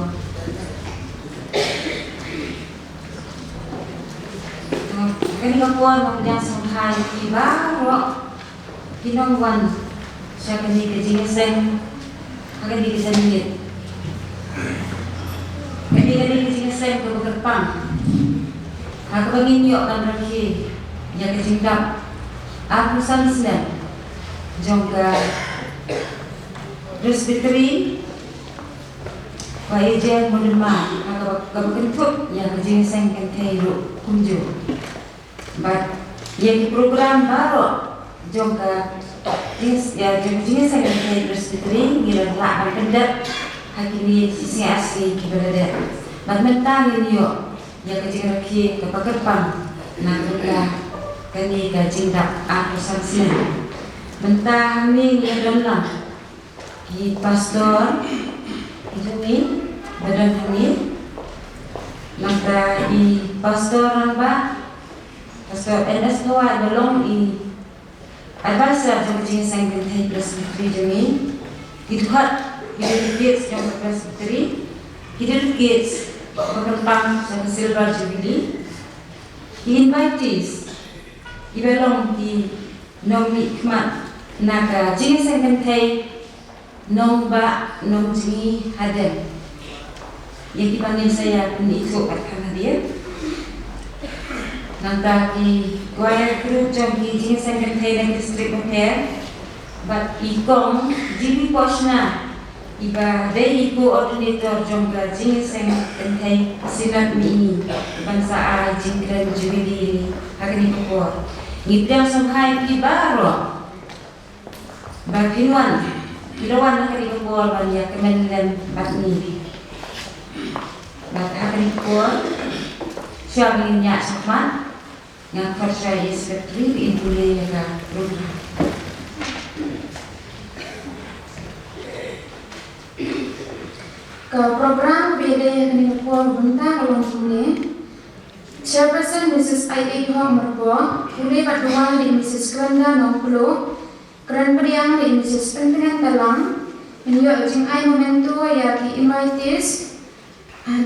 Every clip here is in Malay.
po. Kanina po magdang sanghay ibaro kinongwan siya kanina jingaseng kanina jingaseng kanina jingaseng kabagapang hakabangin yo kan raki ya kajingdap aku sanslen jongga presbytery waejen modema kabagantut ya kajingaseng kantero kunjo. But yang program baru jongka jenis saya kena presbytery gila lah pendat hakini sisi asli kiberada. But mentang ini yo yang kecil lagi kepakerpang nak kita kini kajindak aku sanksian. Mentang ni yang dalam ki pastor ini badan ini maka i pastor namba Pastor NS Noah belong advisor jong jingaseng kentay presbytery jami idhat delegates jong presbytery delegates berkembang jong silver jubilee invitees belong di nong hikmat naga jingaseng kentay nong ba nong jingi haden yang dipanggil saya pun ikut akan hadir. Nanti kuaya kru jom ki jingaseng kentay ng district hotel, but ikong jibi posna iba day iko ordinator jom ka jingaseng kentay sinat mi bansa a jingkren jubilee hagani ko ngidang samhay ki baro bagiwan ilawan hagani ko banya kemenlan batni bat hagani ko siya niya sakman yang percaya seperti itu lega program. Ke program beda yang kuar bentang along sini. Chairperson Mrs. I.A. Hong Merbo, Kuli Patuan di Mrs. Glenda Nongplo, Keren Periang di Mrs. Pentingan Talang, Inyo Ujing Ai Momento Yaki Invitees,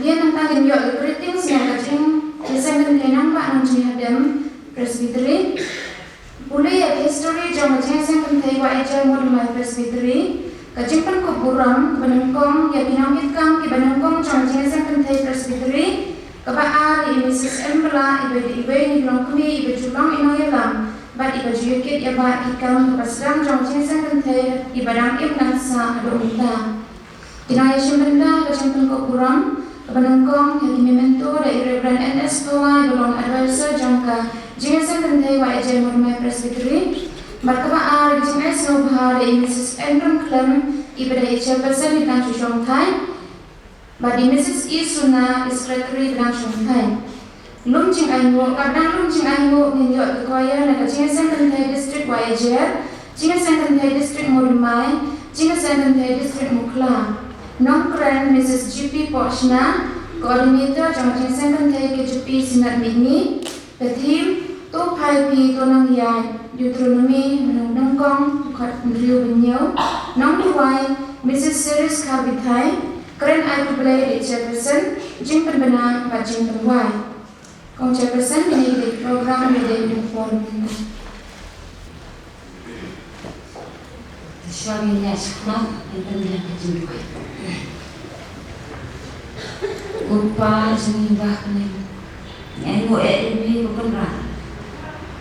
dia tentang inyo greetings yang kacing Desain kenang Pak Nanti Hadam Presbytery Boleh ya history jom jingaseng kentay wa eja model presbytery kacing pen kuburam kebanangkong ya pinangkitkan kebanangkong jom jingaseng kentay presbytery kebaar di Mrs. Embla ibe ni belong kumi ibe julang ino yalam bat ibe juyukit ya ba ikam kepasdang jom jingaseng kentay ibadang ibnang sa adumita tinaya simbenda kacing pen kuburam kebanangkong yang memento dari Reverend NS Noah belong advisor jangka jingaseng kentay wa eja model presbytery berkebaar di jingas nobha dari Mrs. Andrew Clem ibadah chairperson di Tanjung Shongthai badi Mrs. Isuna secretary di Tanjung Shongthai lum jing ainu kadang lum jing ainu ninyo kekoya naga jingaseng kentay district wa eja jingaseng kentay district modemai jingaseng kentay district mukla Nongkren Mrs. GP Poshna, Coordinator Jom Jingaseng Kentay KJP Sinat Mini, Petim, To Pai Pi Tonang Yai, Deuteronomy Menung Kong, Kat Mriu Binyau, Nong Tuai, Mrs. Series Kabithai, Keren Ayu Play di Chairperson, Jing Penbena, Pak Jing Penwai. Kong Chairperson ini di program Media Uniform. Suaminya sekolah dan pendidikan kejuruan. Upah senimbah pening. Yang ibu ini bukan rah.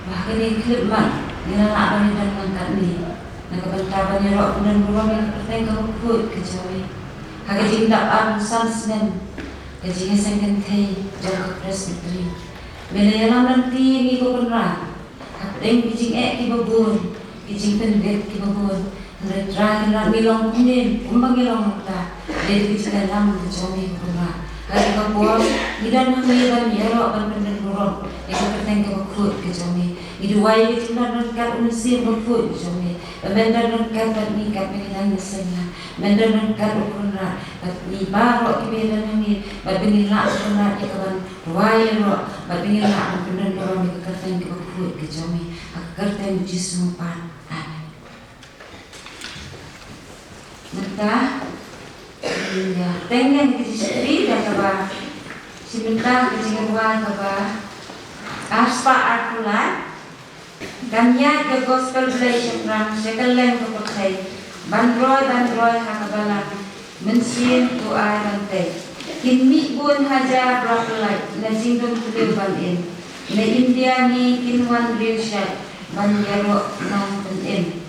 Bahkan ini kelima. Dia nak bani dan mangkat ni. Nak kebentar bani rok dan beruang yang pertengah kukut kecuali. Hak jindak arusan senen. Jingaseng kentay jauh presbytery. Bila yang nanti ini bukan rah. Hak deng kijing kibabun. Kijing pendet kibabun. Terakhir nak milong kuning, mengilong kita dari kecil dalam kecuali kurang. Hari kapur, kita nak milong yerok berpendek burung. Kita bertengkar berkut kecuali. Itu wajib kita nak unsir berkut kecuali. Benda nak bernikah pilihan misalnya. Benda nak kurang. Tapi baru kita ni, berbinilak kurang ikan wajib. Berbinilak berpendek burung kita bertengkar berkut kecuali. Kerten jisumpan. Mentah Iya, tengen ke sini dah kaba. Sebentar ke Cingruan kaba. Aspa akulat. Kanya ke gospel relation rang sekalen ke percaya. Bandroy hakabala. Mensin tu arante. Kinmi bun haja brakulai. Na jingdom kuliu banin. Na India ni kinwan riushat. Banyaro nang penin.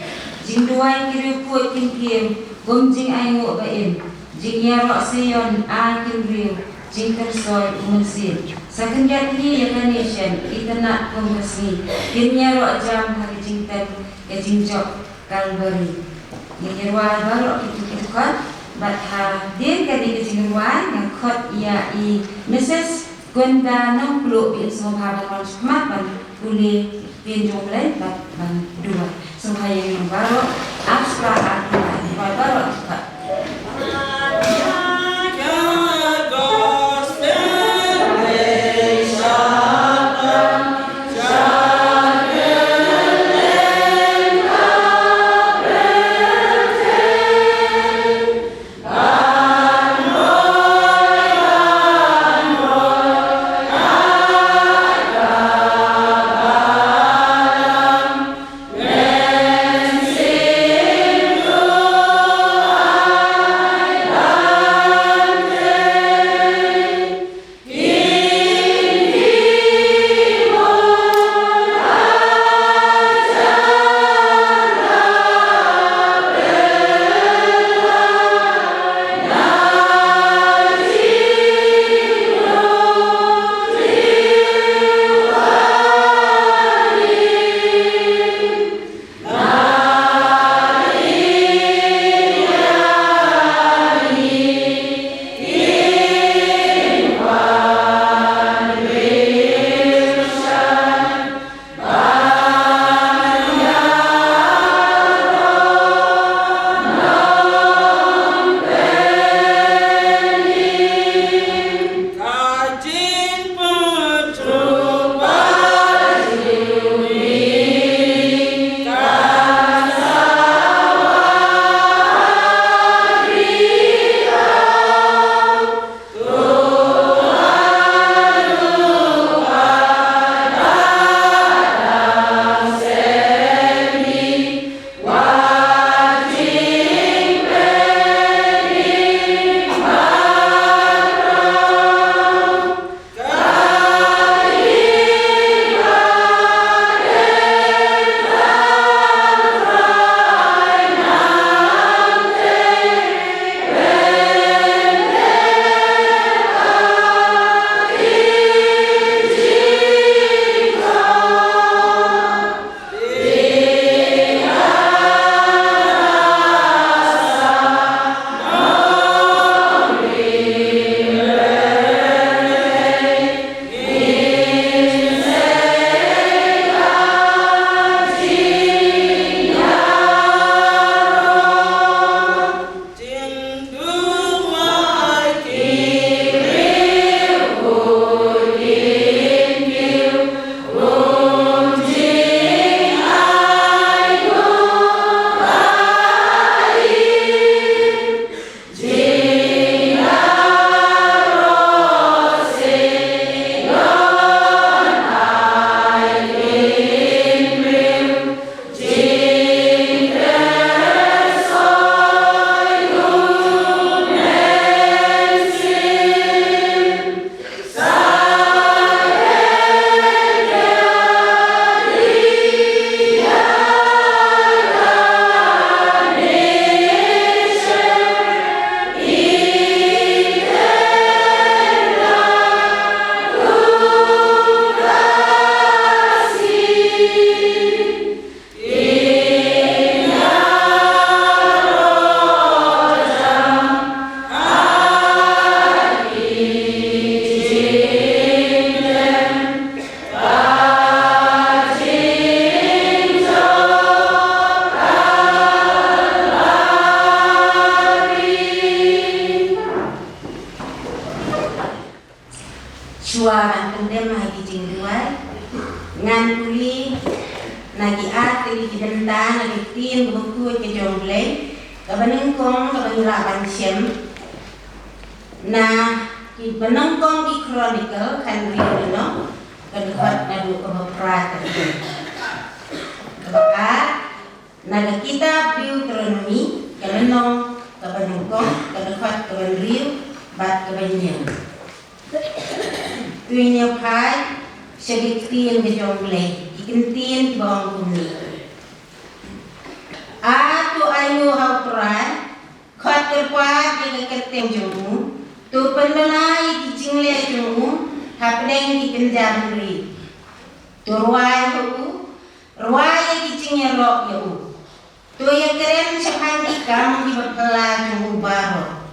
Jingduai kiriu puat kinkim. Gomjing aingo bain. Jingyaro siyon akin riu. Jingkan soy umunsin. Sakin jati ya nation itana kongresni. Kinyaro jam hari jingtan ya jingjok kalbari. Nyirwa baru itu kot. Batha din kadi kejingruan yang kot ya i Mrs. Gwenda nong pelu bin sohaban wan semapan uli bin jomlen bat ban dua. Sohaya yang baru abstra aturan baru kot. suara kendem hagi jingduai ngan kuli nagi at kali kidenta nagi tin buku ke jongle kabaneng kong kabanura bansiem Nah, di penengkong di Chronicle kan rio kedua nadu keberat keberat naga kitab Deuteronomy kelenong kebenengkong kedua kebenriu bat kebenyang tuinya pai sebiktin kejomble ikintin bawang bumi tu ayu hauturan khot kerpat yang kerteng jomu tu pendenai di jingle jomu hapdeng di kenjam ri tu ruai di jingle rok yo tu yang keren sepan di kamu di berpela jomu baro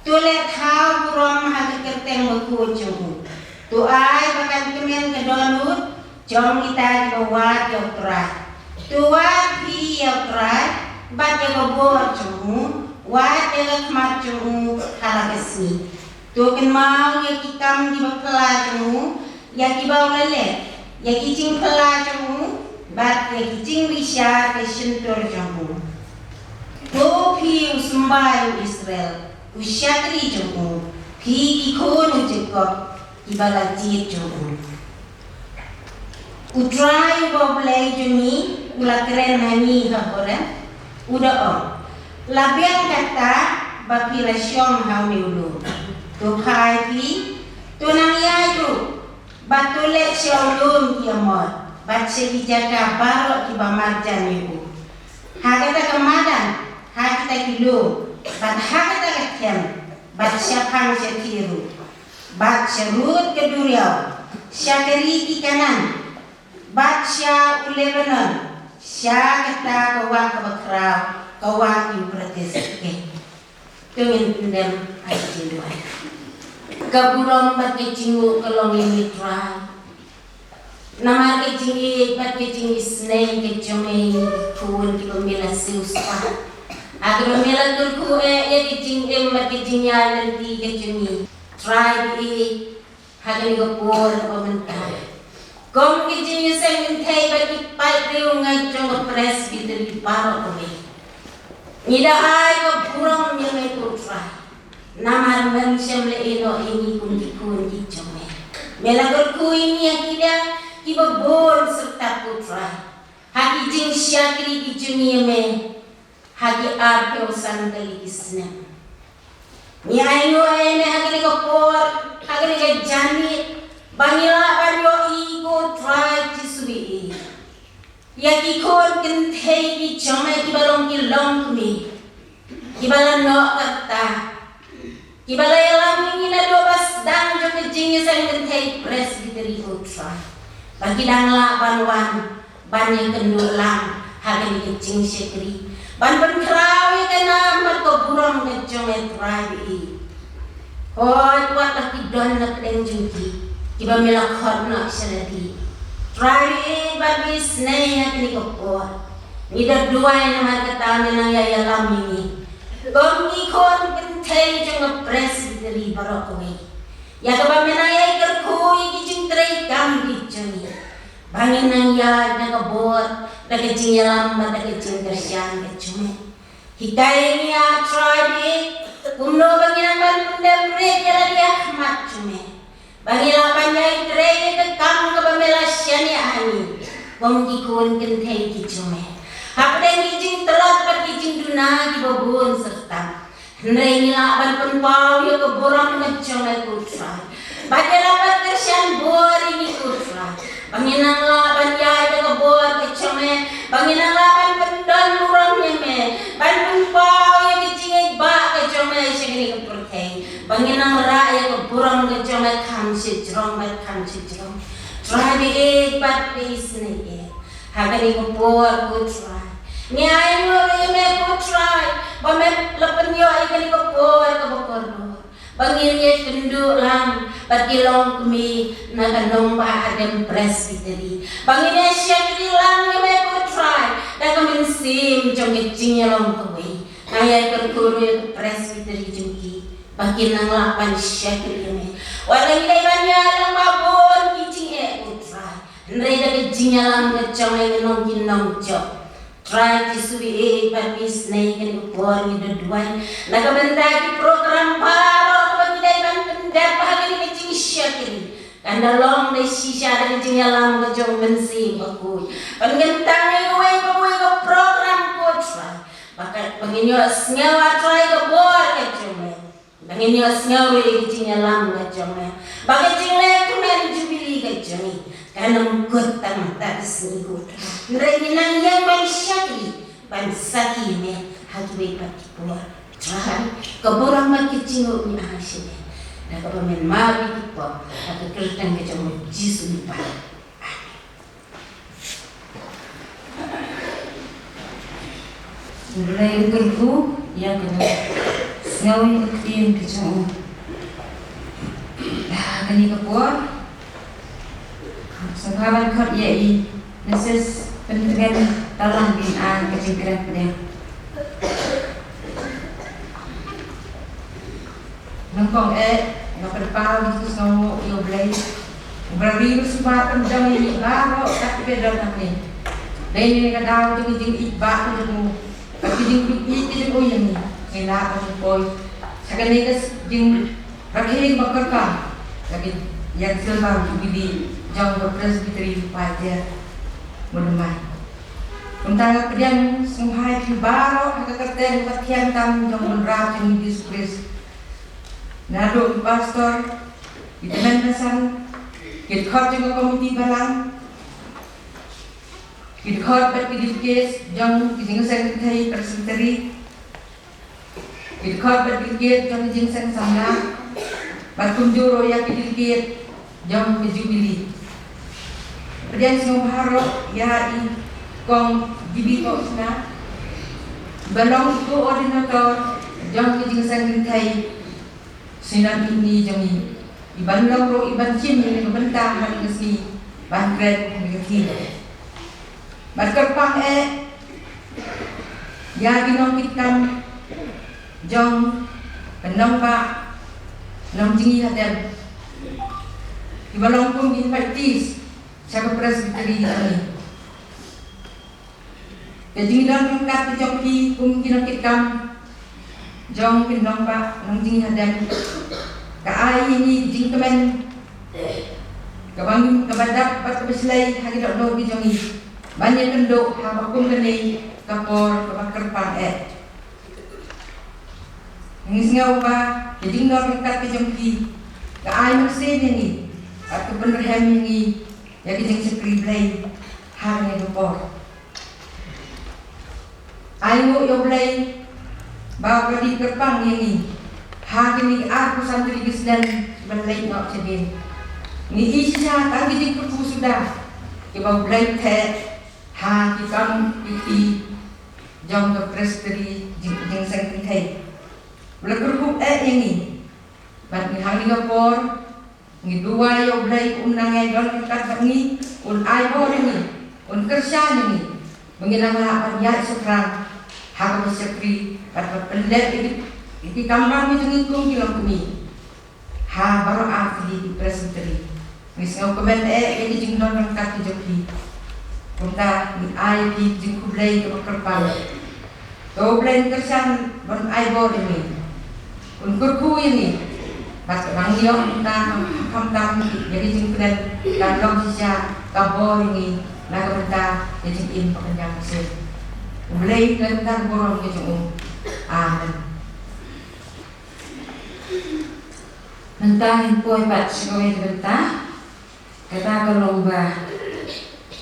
tu let hau burom hak kerteng beku jomu tu ai bahkan kemen kedonut jom kita bawat yo trai tu wat pi yo trai bat yo bor jomu wat yo kmat jomu halakasmi tu kan mau ya kikam di berpela jomu ya kibau lele ya kicing pela jomu bat ya kicing risya ke sentur jomu tu pi usmbai Israel usyakri jomu pi ikon ujekop ibala jit jomu utrai boblai joni ula keren nani hapore udah om labian kata bapi rasyong hauni ulu tu khai pi tu nang ya tu batule syolum kiamot bat sebijaga barok ki bamarjan ibu hakata kemadan hakata kilo bat hakata ketem bat syakang setiru bat syarut keduriau syakeri ki kanan bat sya ulebanon sya kata kawak kebakrau kawak ibratis ke tungin pendem aji dua kaburom bat kecinggu kelong mitra nama kecinggi bat kecinggi snei kecomei kuun ki pemila siuspa agar pemila turku ya kecinggi bat kecingnya nanti kecungi try di hagen gopor pementah kom kecinggi sengin thai bat ki pai riung ngai jong press biteri paro kome nida ai kaburom yang mai try namar manusia ino ini kunci jome melagor ku ini yang tidak kibabor serta putra haki jing syakri di dunia me haki arpe usan kali isna ni ayo me haki ni kapor haki ni jani banila banyo iko try jisui ya kikor kentei di jome kibalong kilong kumi kibalan no kata kibala yalam ini na dobas dang jo kejingnya sang kentai presbiteri utra bagi dang la banwan ban yang kendulang hagen kejing sekri ban berkrawi kena mat ko burong ngejong etrabi hoi tuat laki don nak deng jungki kiba melak hot nak selati trabi bagi snei hakni ko por nida duai nama ketane nang ya yalam ini Gongi kon kentai jeng pres dari barokowe. Ya kaba menayai kerkui kijing tray kam kijuni. Bangin nang ya naga bor, naga jing yalam naga jing kerjaan kecume. Hikai ni ya try kumno bangin nang pundem red ya dia mat cume. Bangin lapanyai tray ke kam kaba melasiani ani. Gongi kon kentai kicume. Hapdeng kijing telat pat kijing duna di babon serta hendai ngilaban penpau ya keborang ngecong kutra baca lapat kersian bor ini kutra banginang laban ya kebor kecong banginang laban pendon murang me ban penpau ya kijing ba kecong segini kepertei banginang ra ya keborang kecong kam sejrong trabi pat pisne hagani kebor kutra ni ay mo me ko try ba me lapenyo ay kali ko por bangin ye kendu lang batilong kumi na kanong ba adem presbytery bangin ye syakri lang me ko try da kamin sim jong jing long kumi ay kerkuru ye presbytery jungki bakin nang lapan syakri me wala ni banya lang mabon kijing e ko try ndai da jing lang ngejong ay nong kinong jok try jisui babis naik ke bor ni duduan naga benda di program paro bagi dai Kanda long de shisha de jingya lam ga jong bensi baku. Pengentang ni ke program coach lah. Maka penginyo sengawa try ke bor ke jong. Penginyo sengawa ke jingya lam ga jong. Bagi jingle kemen jubili ke jong. Karena mukut tang tak sini gut. Rai ni nang yang mai syaki ban saki me hagi pati bor. Try ke borang mat ke jingo ni asine. Dan kalau main mari kita atau kerjaan kita mau jisu ni pak. Mulai kerku yang kedua, sengawi ketian kecung. Kani kepuar, sahabat kau yai neses pentegan talang bin an kecingkiran pedang. Nangkong ngaperpal itu semua yo blay. Beribu sebab jam ini baru tak beda namanya. Lain ni kadang tu jing ibak tu, tapi jing itu tu yang ni. Enak tu poi. Sekarang ni jing rakyat bekerja. Tapi yang selama bili jauh berpresbiteri pada menemai. Tentang pedang semua itu baru agak kerten latihan tam jauh menerap jing diskurs. Nado pastor, di teman pesan, kita khot juga komiti balang, kita khot berkidikes, jang kijing sekretari presbiteri, kita khot berkidikes, jang kijing sana, berkunjung roya kidikes, jang kejubili. Kemudian semua harap ya i kong jibi kok sana, balong itu ordinator, jang kijing sekretari. Sinan ini jami iban loro iban cim ini kebentar hari kesi bangkret negeri berkerpang ya ginong kitam jong penong pak nong jingi hadam ibalong pun bin partis siapa presbiteri kami jadi dalam kat jong pi pun ginong kitam jong pinong pak nong jingi hadam kaai ini jing kemen kabang kabadak pat kebeslai hagi dok no bijongi banyak kenduk habakum kene kapor kabakar pan ngis ngau ba jing no kat bijongki kaai mesin ini at bener hem ini ya jing sekri blai hang kapor ayo yo blai bawa di kerpang ini hagi ni aku santri bisdan belai nak cedin ni isya tadi di kupu sudah kebau belai te hagi kam iti jong ke presbiteri jeng sekretari belai kupu ini bat ni hagi kapor ni dua yo belai unang don kat bangi un aibor ini un kerja ini mengilang lapan ya sekarang hagi sekretari bat pelet ini kamar ni jangan ikut kilang kini. Ha baru afli di presbiteri. Misal komen ini jing don rangkat joki. Punta ni ai di jing kublai ke kerpal. To blai kersan bon ai bor ini. Kurku ini. Pas manggil punta kam tam jadi jing kudan dan long sisa kabor ini. Nak punta jadi in pekerjaan mesin. Kublai kan borong ke jung. Amen. Mentahin poi pat sekolah bentah, kata kelomba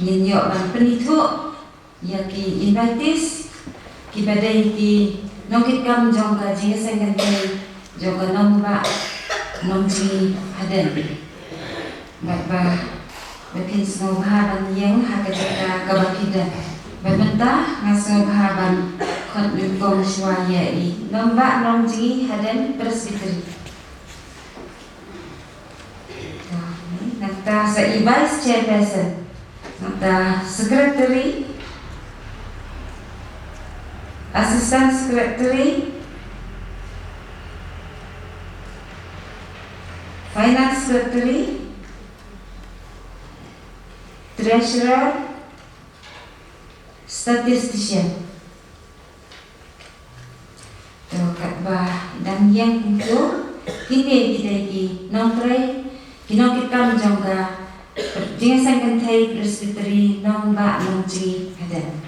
ninyok dan penitu, ya ki invitis, ki badai ki nongkit kam jong ka jinga sengantai jong ka nomba nongji haden, batba batin snow haban yang hakajata kabakidan, batbentah ngasnow haban kot lukong shwaya i nomba nongji haden presbiteri. Nata sa vice chairperson, nata secretary, assistant secretary, finance secretary, treasurer, statistician. Tu kat bah dan yang itu kini kita lagi nongkrai kinokitkan jongga jingasang kantai presbytery nong ba nong jingi hadan.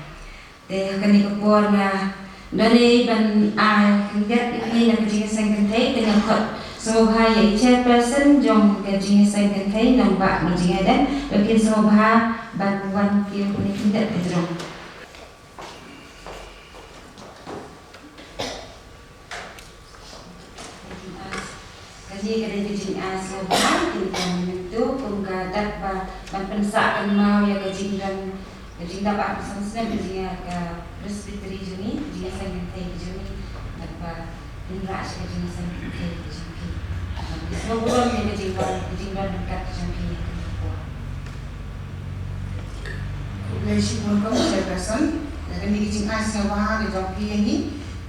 Te kani kapor nga dali ban ai kingat ini na jingasang kantai dengan kot Sobha yang chairperson jong ke jingasang kantai nong ba nong jingi hadan. Bagian sobha bantuan kiyo kuning kingat kedrong. Kaji kada jing asobha kita menentu pungka dat ba pensakan mau ya kajing dapat samsna kajing ka presbytery juni jing sangantai juni apa indra kajing sangantai juni semua bulan ya kajing dekat juni Leisi pun kau chairperson dan ni kajing asobha ke jompi ini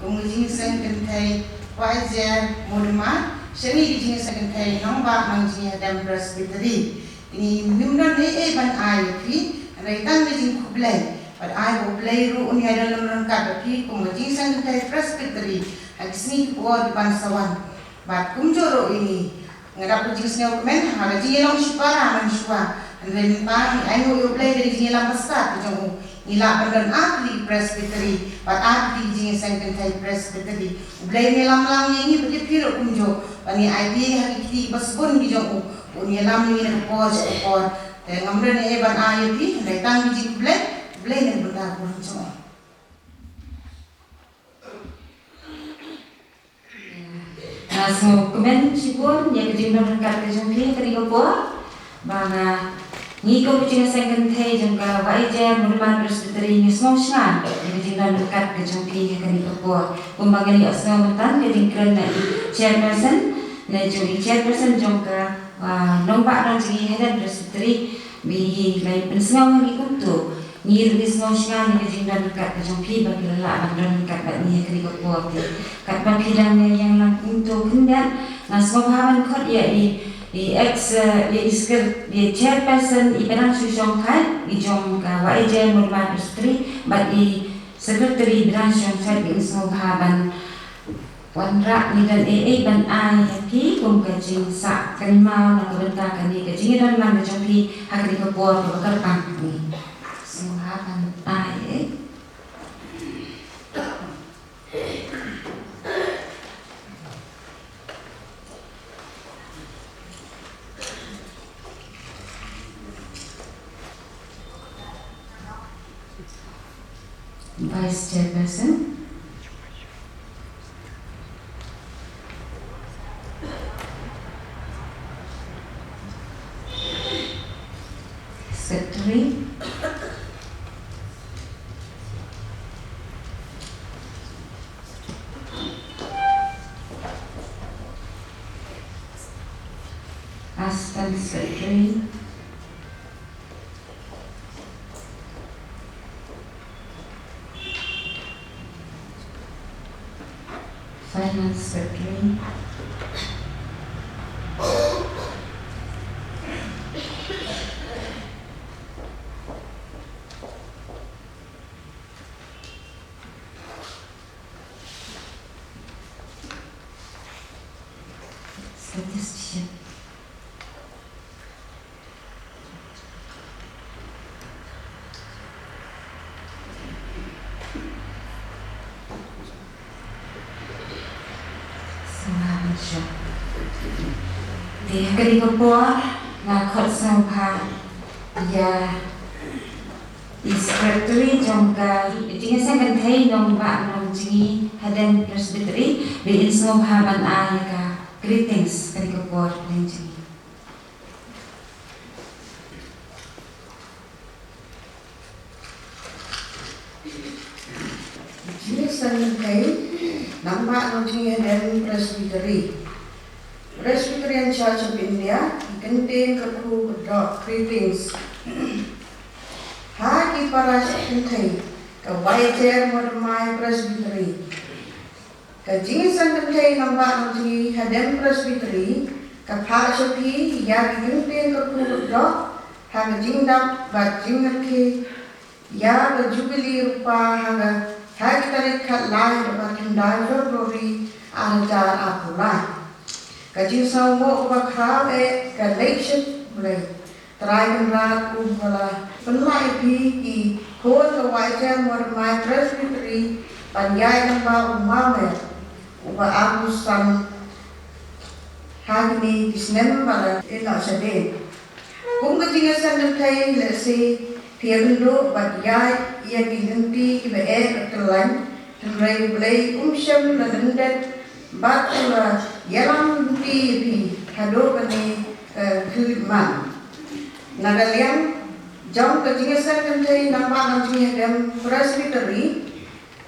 kajing sangantai wajar modema Shani di sini sekitar nombak manjinya dan presbytery. Ini mimran ni ban air pi, raitan majing kublai. Pada air kublai ru ni ada dalam rangka pi kumajing sekitar presbytery. Hadis ni kuat ban sawan. Bat kumjoro ini ngadap kujing sini men ada jingi long shipara man shua. Andai pan ayo kublai dari jingi lam besar kujung nila bandan ahli presbytery. Bat ahli jingi sekitar presbytery. Kublai ni lam ini bagi piruk kumjo. Pani ID hari kiti basbun bijong uni lam ni na por te ngamre ne ban ayo ti datang biji blek ne benda pun semua. So kemen sipun ya kajing nong dekat kajong kari kapor banga ni ko kajing sangantai jongka wajar modern presbytery ni semua shan kajing nong dekat kajong kari kapor pembangani asal mentan kajing keren na chairperson na jong chairperson jongka nombak nong jingi hadan presbytery bi lai pensengau lagi kuntu ni rugis semua shan kajing nong dekat kajong bagi lelak nong dekat bat ni kari kapor kat bangkidang yang lang kuntu kendan na semua bahan kot ya di chairperson i benang susong kai i jong ka wajar modern presbytery but i secretary benang susong kai bi semua bahan Wanra ni dan ban ai ki kum kajing sa kan mau na kabenta kan ni kajing dan lang kajong ki hakri ko por ko karpang ni semua ban ai Vice Chairperson Secretary Assistant Secretary Finance Secretary Statistician Di kali kapor ngakot sampai ya secretary jongka jinga sangan thai nombak nong jingi hadan presbytery bi insom haban ayaka greetings kali kapor ning jingi Jingi sangan thai nombak nong jingi hadan presbytery. Presbyterian Church of India contain kapu greetings. Hagi para sakintai ka wajar modern presbytery. Ka jingisan kantai namba ngi hadan presbytery ka phasopi ya contain kapu haga jingdap ba jingerke ya ba jubilee rupa haga hagi tarik khat lai ba thandai February 2008 Kajing sau mo ba khao ka leikship ble. Try kan rat bala penlai pi ki ko ka waja mor mai presbytery panjai kan ba umame uba aku san hagni kisnem bala ina sade. Kung kajing san dan kai le se piagundo ba yai ia gilinti ki ba kelan Rai bulai umsyam la dendet batula yalam pi hado bani khidman nagalian jam kejingesan kantai nampak namjing dem presbytery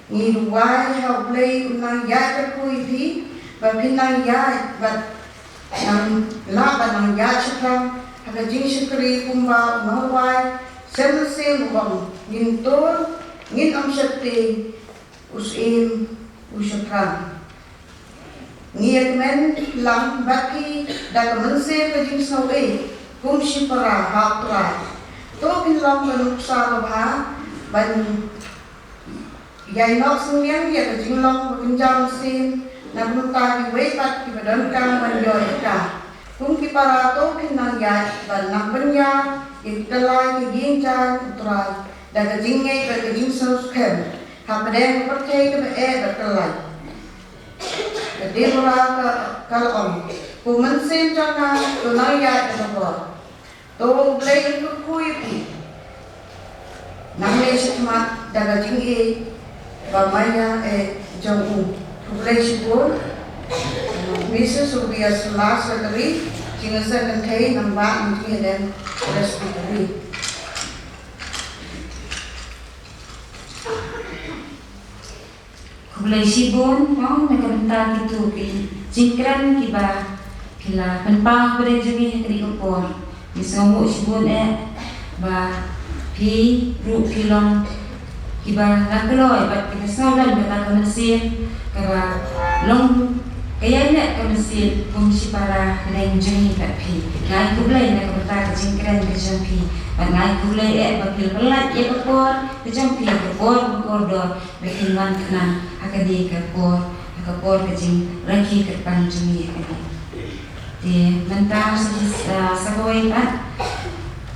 ni duai ha bulai unang ya terkui pi babinang ya bat yang la banang ya chakram aga jing shukri kumba nawai semse mubam gintor ngin amsyati usim usapran ngirmen lam baki da mense kajing sawe kum shipara hapra to bin lam banuksa lobha ban yai nok sungyan ya kajing lam kinjam sin na bunta ki wepat ki badan kang manjoy ka kum ki para to bin nang ya ban nak benya itala ki ginjan utrai da kajing ngai kajing sauskem Hapadeng percaya ke berkelai. Jadi orang kalau kumensin jangan tunaya itu to play itu kui namanya semat daga jinggi bamanya jauh to play sipur bisa subia selas sekali jingga sekentai nampak mungkin dan resmi. Kulai sibun, mau nakabenta gitu ki jingkran kiba kila penpah pada jemi kri upor misomu sibun ba pi ru kilong kiba lakloi bat kita saulan beta kemesin kaba long kaya nak kemesin kumsi para leng jemi bat pi ngai kulai nakabenta jingkran ke jemi ban ngai kulai bakil pelat ya upor ke jemi upor do bikin wan kena akadi kapor kajing lagi ke depan jumi akadi di mentang sakawai pat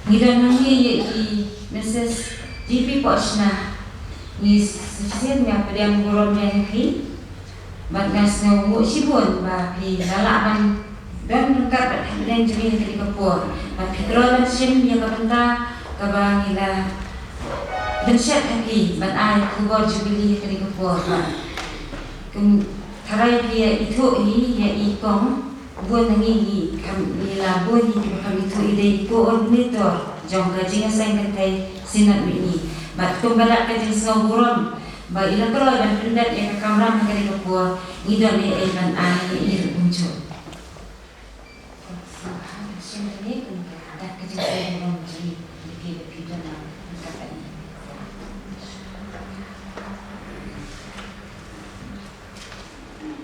ngidan nangi i Mrs. GP Pochna ni sifir nya pada murom yang ki bat ngas ngawu sibun ba pi lalaban dan dekat dan jumi akadi kapor ba pikrolan sim yang kapenta kabangila dan syat lagi ban ai kubor jubili kali kubor kum tarai dia itu ni ya ikong buat nangi kam bila buat ni kam itu ide itu ordinator jong kajing asing kantai sinat ni bat kum balak kajing sengoburon ba ila kalau ban pendat ya kamran kali kubor ngidam ni ban ai ni muncul sini kum ada kajing sengoburon jadi lebih dalam kata ini.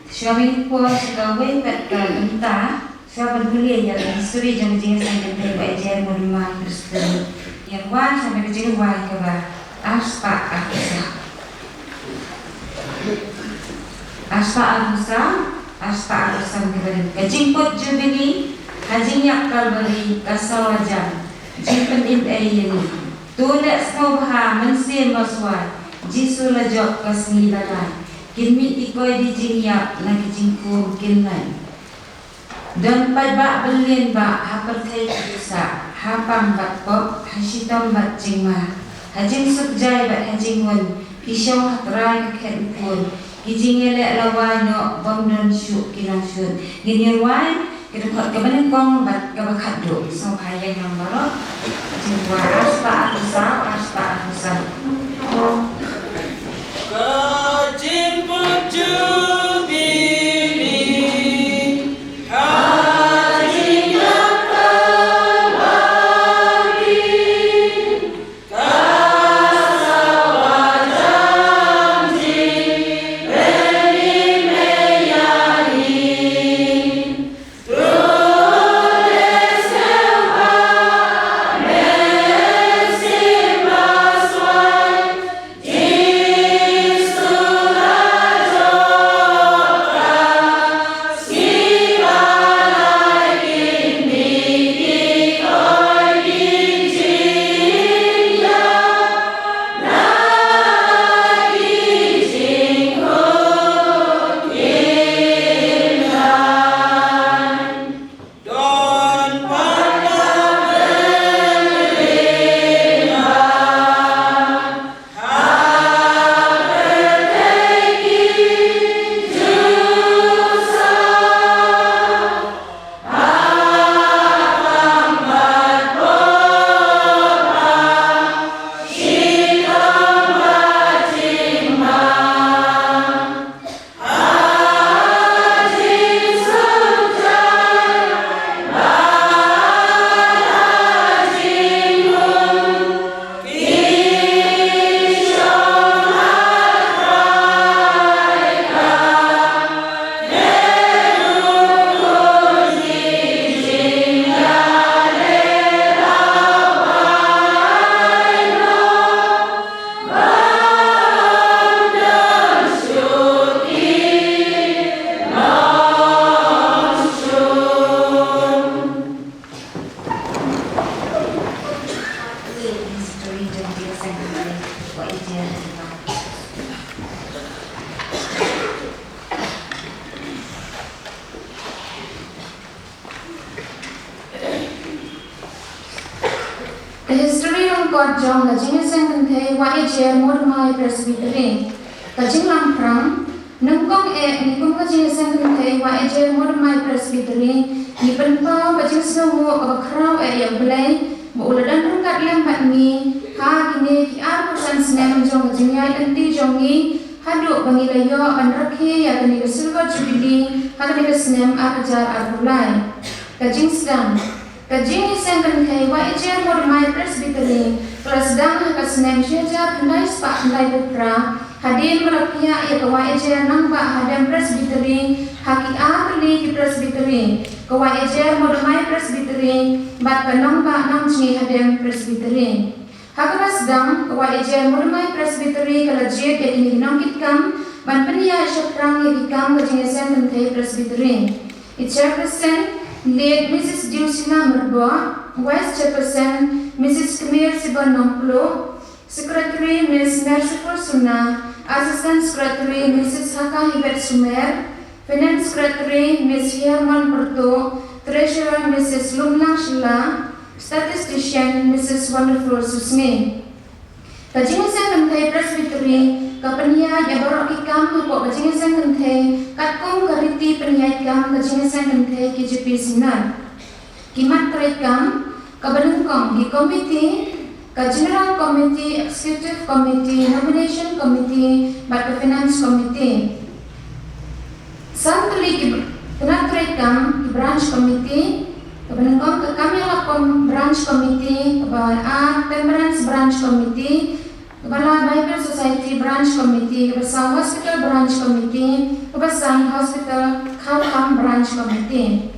Suami ko sekawin kat entah siapa boleh yang history jangan jangan sampai belajar rumah Kristen yang wah sampai kerja wah keba aspa akusa kepada kejingkut jubili hajingyak kalbari kasawajam jimpen ini tulak snobha mensin maswai jisu lajok kasngidalan kinmi tikoi di jingyak lagi jingkum kinlai dan pada belin ba hapertai bisa hapam bat pop hasitam bat jingma hajing sukjai bat hajingwan pisau hatrai keken pun kijingele lawano bangdan syuk kinang syun ginirwan kedekot kebenin kong bat kebakat do so hayang nambaro jingwa aspa akusa The history of God John the Jing Sen Kan Thei YHL Modern Presbytery. The Jing Lam Prang Nung Kong Ni Kong Ka Jing Sen Kan Thei YHL Modern Presbytery. Ni Pen Pao Ka Jing Snow Mo Ka Krau Ya Blai Bo Uladan Rungkat Lam Bat Ni Ha Kini Ki Ar Persen Snem Jong Ka Jing Yai Enti Jong Ni Haduk Bangilayo Ban Rakhi Ya Kini Ka Silver Jubilee Ha Kini Ka Snem Ar Bulai. Ka Jing Sedang Kajing Sen Kan Thei YHL Modern Presbytery kelas dang ka Snem Syajar Kendai Spak Kendai Putra hadir melapia ya ke YHL Nangba Hadam Presbytery Haki A Keli Ki Presbytery ke YHL Modern Presbytery Bat Nangba Nang Cini Hadam Presbytery Hakaras dang ke YHL Modern Presbytery kalau jid ya kini nangkit kam ban penia syaprang ya kikam Kajing Sen Kan Thei Presbytery Its chairperson Late Mrs. Diusina Merboa, Vice Chairperson Mrs. Khmer Siban Nongplo, Secretary Ms. Merciful Suna, Assistant Secretary Mrs. Haka Hibet Sumer, Finance Secretary Ms. Herman Perto, Treasurer Mrs. Lumlang Shila, Statistician Mrs. Wonderful Susni. Kajing Sen Kan Thei Presbytery Kapenia ya borok ikam hapok Kajing Sen Kan Thei katkong kariti peniai ikam Kajing Sen Kan Thei KJP Sinan kimat terekam kabenengkong di komiti ka General Committee, Executive Committee, Nomination Committee, Bat Finance Committee santri kenat terekam di Branch Committee kabenengkong ke kami lakom Branch Committee kepada Temperance Branch Committee Kepala Bible Society Branch Committee, Kepala Hospital Branch Committee, Kepala Hospital Kalkam Branch Committee.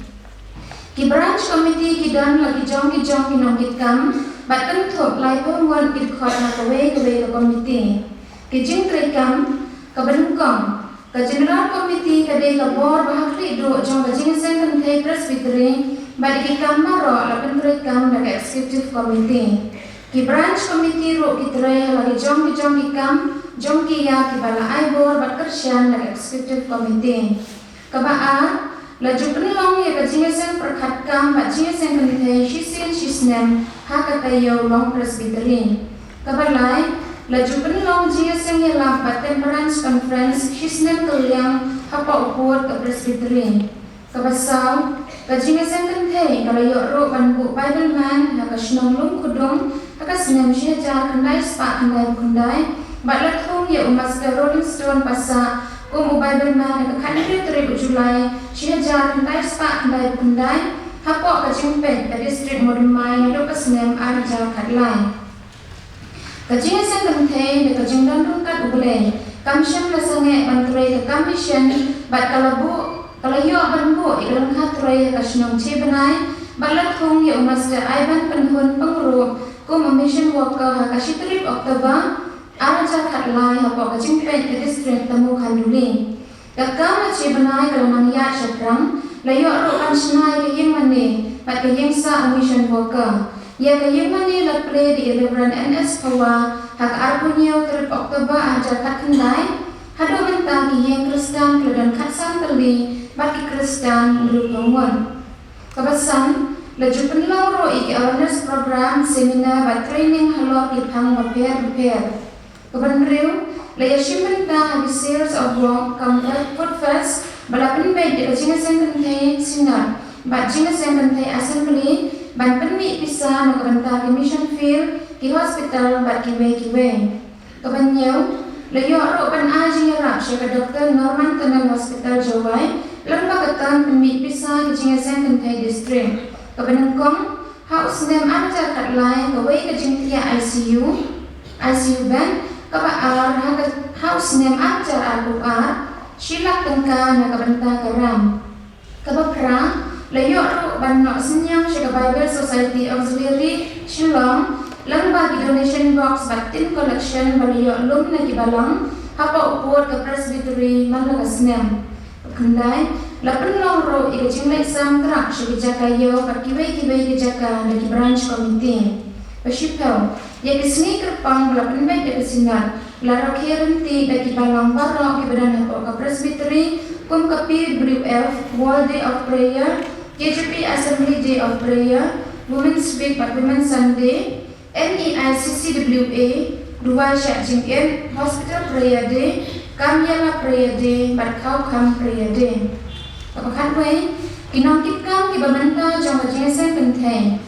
Ki Branch Committee ki dan lagi jong ki nongkit kam, bat kentup lai pengwan ki khot na kewe ke committee. Ki jing trekam ke benengkong, ke General Committee ke de ke board bahakli do jong ke Jing Sen Kan Thei Presbytery, bat ki kam maro la pentrekam na Executive Committee. Ki Branch Committee ro ki tray lagi jong ki kam jong ki ya ki bala ai bor bat kersyan na Executive Committee. Kabaa la jupenlong ya ka Jing Sen perkhat kam bat Jing Sen Kan Thei shisnem ha ka tayo long Presbytery. Kabalai la jupenlong Jing Sen ya la bat Temperance Conference shisnem kaliang hapa upot ka Presbytery. Kabasaw ka Jing Sen Kan Thei kalayo ro banbu Bible man ha ka shnong lung kudong Haka Snem Syajar Kendai Spak Kendai Batlat Hong ya umas ke Rolling Stone Pasa Bible man Haka Kandri 3 Julai Syajar Kendai Spak Kendai Hapok ka Jingpet Ka District Modumai Nado ka Snem Arjal Katlai Ka Jing Sen Kan Thei Da ka Jingdan Rungkat Ubulay Kamsyam la sange Banturay ka Commission Bat kalabu Kalayo banbu Ikalang Katray Ka Shnong Chibanay Batlat Hong ya umas ke Aiban Penhun Penguru Mission worker ha kasi trip Oktober Arja Katlai hapok ka Jingpet ke District Tamu Kanduli. Kakam na Chibanay kalamang ya syakrang layo ro kan snai ke yeng mani pat ke yeng sa mission worker. Ya ke yeng mani la play di Reverend NS Pawa hak arpunyo trip Oktober Arja Katlai hado mentang ke yeng Kristen kedan katsan terli bat ke Kristen berupangwan. Kabasan Laju penlau ro iki awareness program seminar by training halor ki phang repair. Kebanriu laya shipment na habi sales of work come food first balapin bay de Jing Sen Kan Thei sinar. Bat Jing Sen Kan Thei assembly ban penmi pisa na kabanta ki mission field ki hospital bat ki we. Kebanyaw layo ro ban ajing rap syaka Dr. Norman Tunnel Hospital Jawai lamba katan penmi pisa ki Jing Sen Kan Thei district. Kebenengkong house name Arja Katlai kawai ke Jingtia ICU band kabaar house name Arja Ar Shilak Tengka na kabenta karam kabakra layo ro banno senyang syaka Bible Society Auxiliary Shillong lamba ki donation box batin collection balayo lum na kibalang hapa upor ke Presbytery Malakas nem Kendai lapan long ro ika Jinglai Sam Trak syaki jakayo pat kiwai jaka lagi Branch Committee. Pasipel ya kisni kerpang lapan baik dek sinar lara kherenti daki balang barok ki badan hapok ke Presbytery kum kapi WF World Day of Prayer KJP Assembly Day of Prayer Women's Week pat Women's Sunday NEICCWA, Duai Syak Jing In, Hospital Prayade, Kamyala Prayade, Batkau Kam Prayade. Kapakat way, kinong kitkam kibamanta jong kajengsen penteng.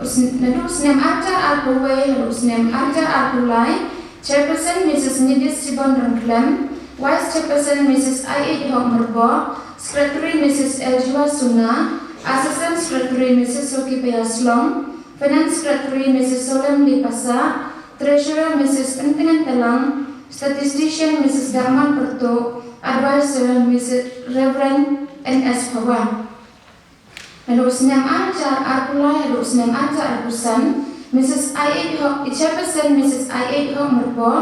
Nadu snem arja alpaway, nadu snem arja alpulai, Chairperson Mrs. Nidis Sibon Rangklem, Vice Chairperson Mrs. I.A. Hok Merbo, Secretary Mrs. Eljua Suna, Assistant Secretary Mrs. Soki Payaslong, Finance Secretary Mrs. Solam Lipasa, Treasurer Mrs. Pentingan Telang, Statistician Mrs. Darman Perto, Advisor Mrs. Reverend N.S. Pawan. Lalu senam ajar Arpulai, lalu senam ajar Arpusan, Mrs. I.A. Hok, Chairperson Mrs. I.A. Hok Merbo,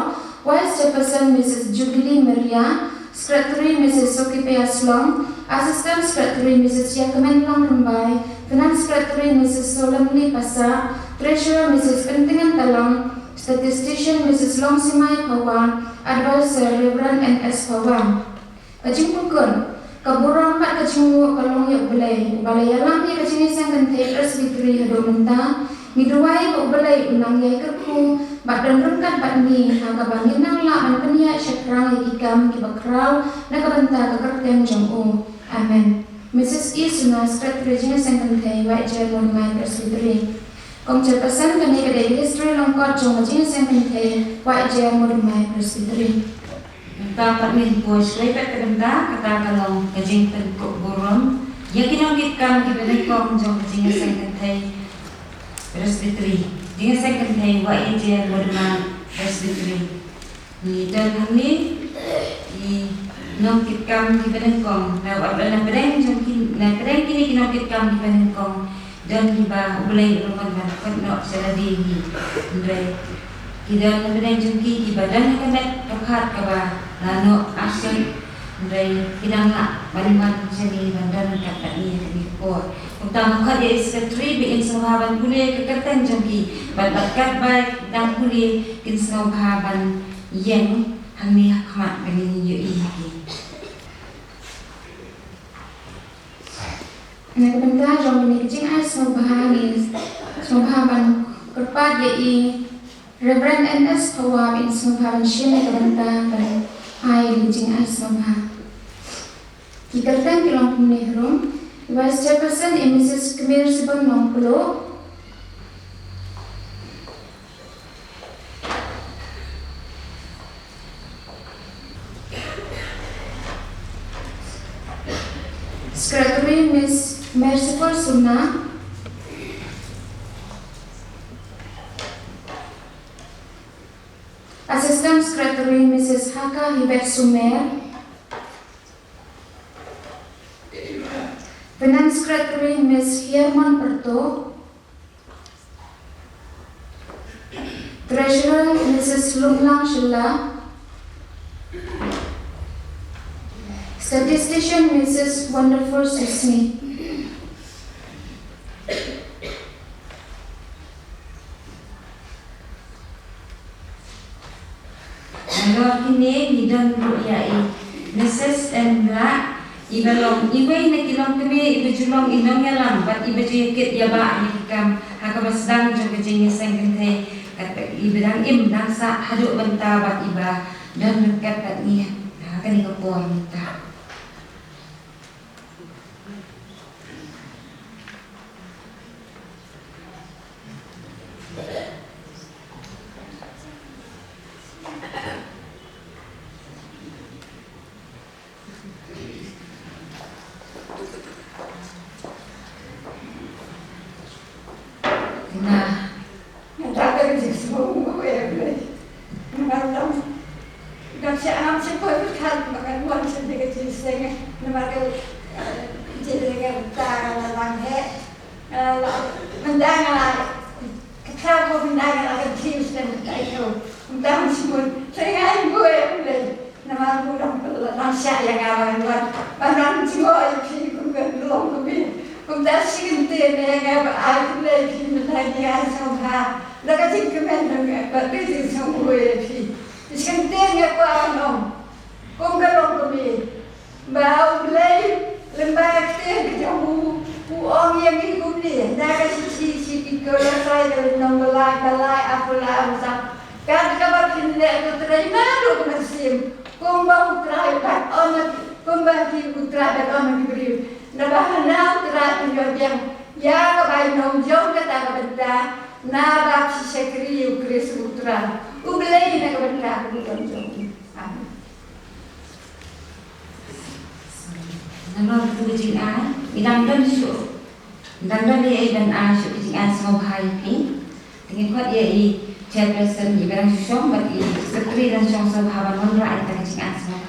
Vice Chairperson Mrs. Jubilee Maria, Secretary Mrs. Soki Payaslong, Assistant Secretary Mrs. Yakemen Long Rembai, Finance Secretary Mrs. Solam Lipasa, Treasurer Mrs. Pentingan Telang, Statistician Mrs. Long Simai Pawan, Advisor Reverend N.S. Pawan. Kajing pukul, kaburang mat kajing kalong yak belai, balai alam ni kajing isang kantai Presbytery hadu mentah, miduai kau belai unang yai kerku, badan rengkat bat ni, hanga bangin nang la man peniak syakrang ikikam kibakrau, nakabanta kekertian jong'u. Amen. Mrs. E. Suna, Secretary Jenis yang kantai, White German Mind Presbytery. Kong Chairperson kani kedai history longkot jong jenis yang kantai, White German Mind Presbytery. Dapat minpus, lepet kebenda kata kalau kajing tengkuk burung, yang kinongkitkan kibenekong jong kajing yang kantai Presbytery. Jenis yang kantai YAJ Modern Presbytery. Ni dan kami di nongkitkan kibenekong, na bereng jong kini kinongkitkan kibenekong dan tiba ulai rumah dan nak seladi ni. Andai kita bereng jong ki badan kanet tokat kaba lano asyik dari kidang nak baliman sini bandar kat ni kami ko utama khat ya secretary bi insahaban kule kekerten jongki batkat baik dan kule insahaban yang hami hakmat bani yo iki Nak benda jom ni kecing ai sahaban kerpat ya Reverend N.S. Pawan sahaban shin nak benda ban ai kecing ai sahaban Kikerten kilong Nehru, Vice Chairperson Mrs. Kemir Sibon Nongpulo, Secretary Miss Merciful Suna, Assistant Secretary Mrs. Haka Hibet Sumer, Finance Secretary Ms. Herman Perto, Treasurer Mrs. Lumlang Shilla, Statistician Mrs. Wonderful Susmi. Kalau kini bidang rupiah Mrs. and Black Ibalong, ibai na kilong kami, ibajulong inong yalang, bat ibajikit yaba yikam, hakabasdang jong kajing yasang kantay, kat ibadang imdang sa haduk banta bat iba, dan nagkat kat niya, kani kapuan nita. gola saya dari balai apalah usah. Kan kabar pindah tu terima dok musim. Kumbang terakhir kat orang kumbang di terakhir orang diberi. Nabahan now terakhir yang kabai nom jom kata kabenda. Nabab si sekri ukris utra. Ublei na kabenda bukan jom. Amin. Nama itu kecil A, idam dan syuk, idam dan dia dan A syuk kecil A semua bahaya ni. Dengan kuat dia chairperson ibaran syong bagi sekretari dan syong sahabat menolak kita kecil A semua bahaya.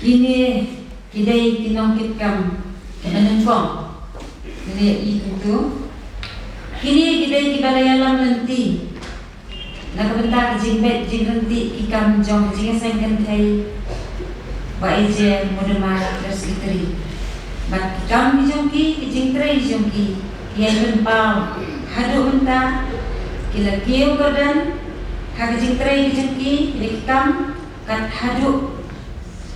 Kini kidai kinongkit kam menengkong ini itu kini kidai kibalayalam nanti nakabentar jingbet jingrenti ikam jong jingasang kentai baije modemar terus kitri bat kam dijongki jingtrai dijongki kiai benpau hadu benta kila kieu godan hak jingtrai dijongki ikam kat hadu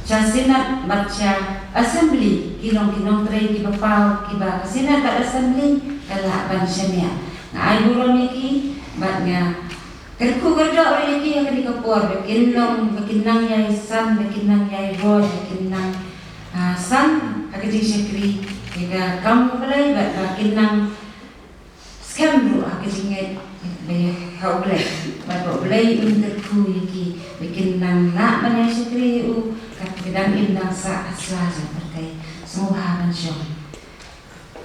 Jasinat baca assembly kilong tray ki bapau ki ba kasinat bat assembly kala ban syamia ngai buron iki batnya kerku kerja ore iki yang di kapor bekinong bekinang yai san bekinang yai roy bekinang san hakaji sekri jika kamu belai bat bekinang scam ru hakaji ngai be hau belai bat belai untuk ku iki bekinang nak mana sekri u kat bidang indang sa aslaja terkait semua bahan syong.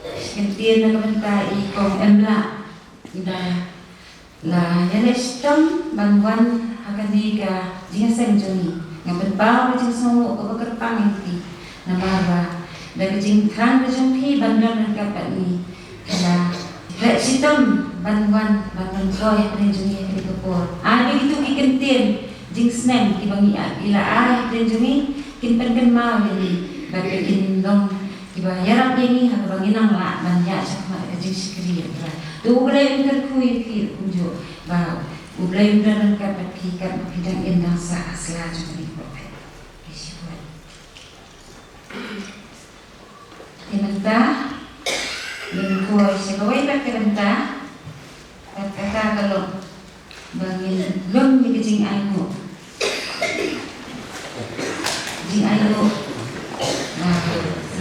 Kentian na kabenta ikong emla ida la yanestam banwan hakadiga jingaseng joni ngaben bawa jing semua kebekerpang inti namara dari jing tang jongki bandan kapat ni kala rek sitam banwan koy pen joni ke kepor begitu ki kentian jing snem ki bangi ila dan jumi kin pen mau ni bagi kin dong ki ba yarap ni ha bangi nang la ban ya sak ma ka jing sikri ya tu boleh unter ku ki unjo ba boleh unter ka pat ki ka bidang indang sa asla jong ni ko isi buat timenta yang ko se ko wai pa timenta kata kalau bangin lom ni jing aino jing aino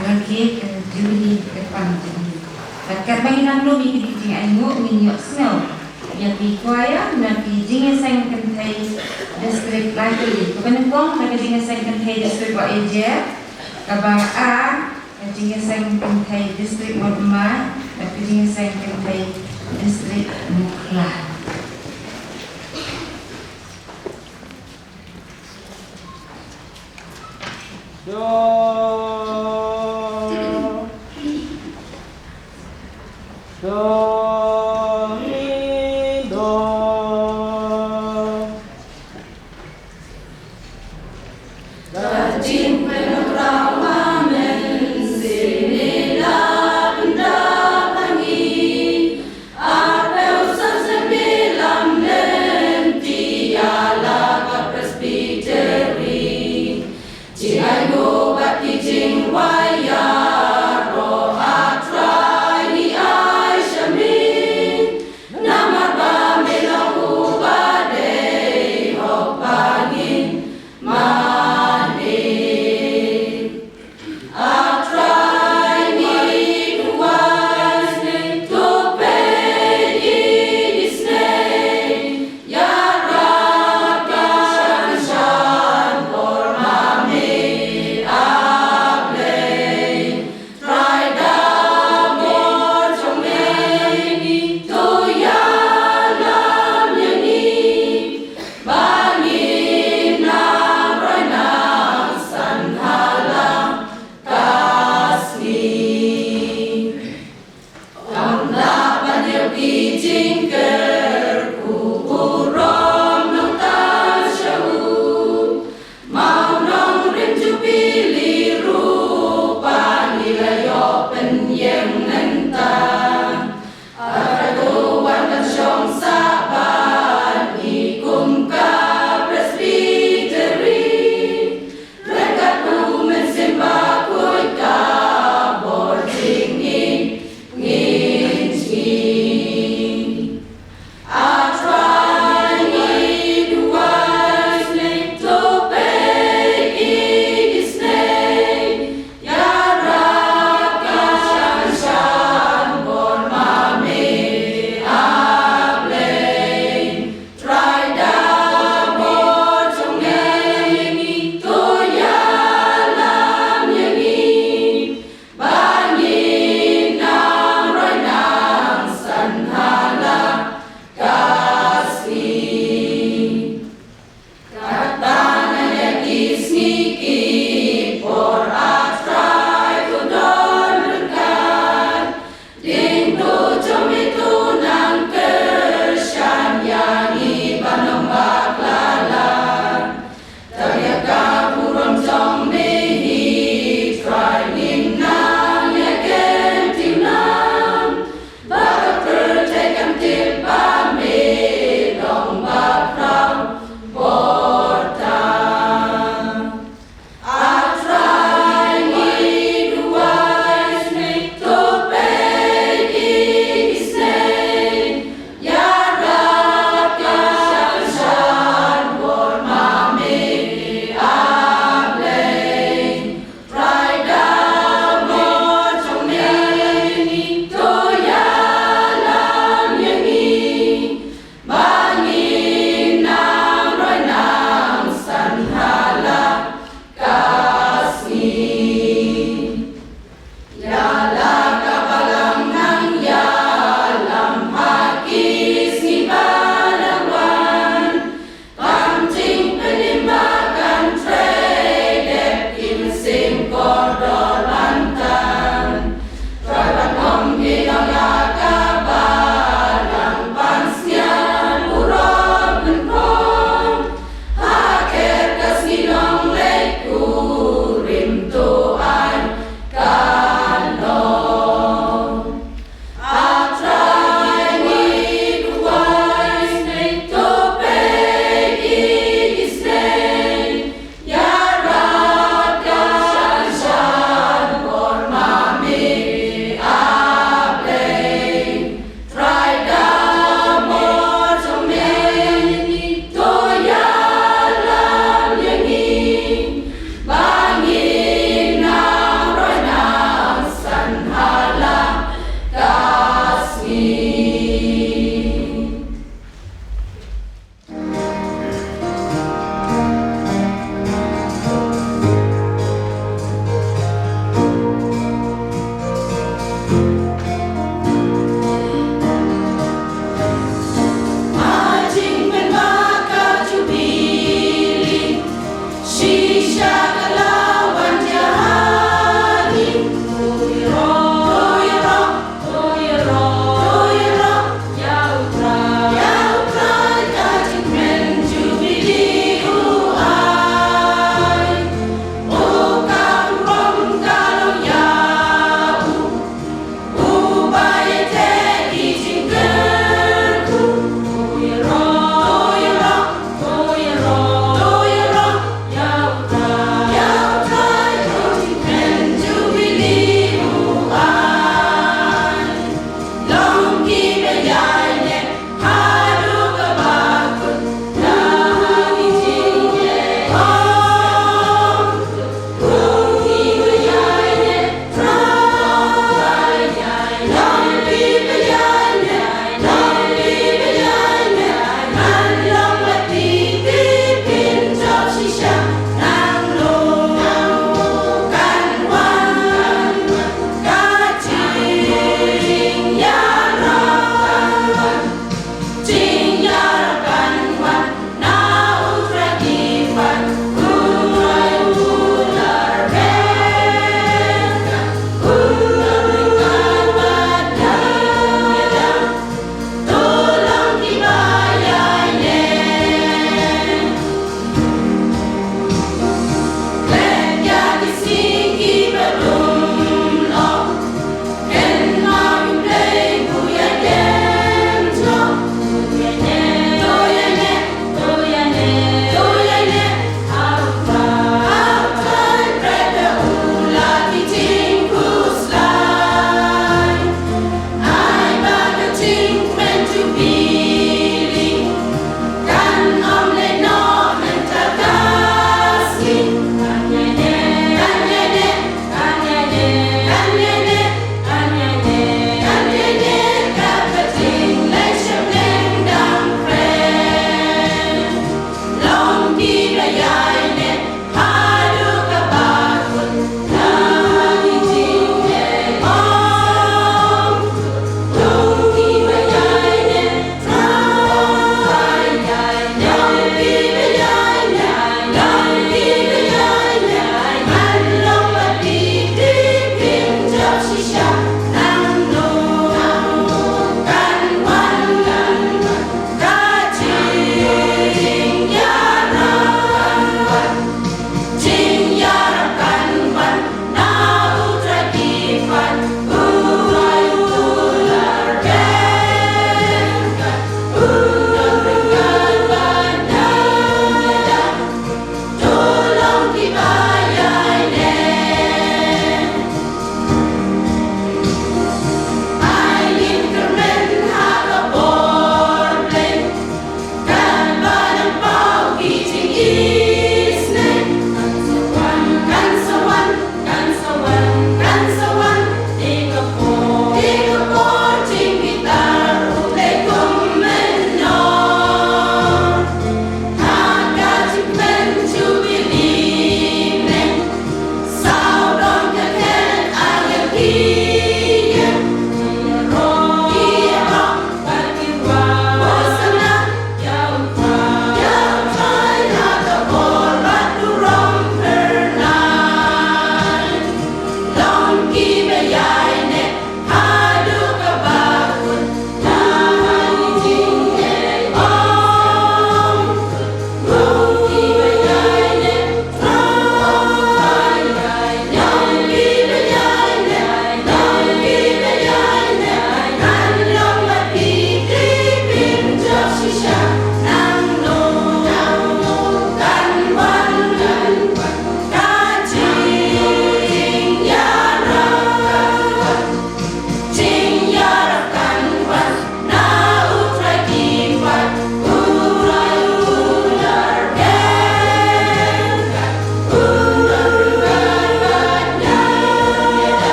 lagi juli depan jadi kat bangin lom ni jing aino minyok snow yang kuaya nanti jing sang kentai district lagi kebenar kong lagi jing sang kentai district wa eje kabang a jing sang kentai district modma tapi jing sang kentai district muklah Sambil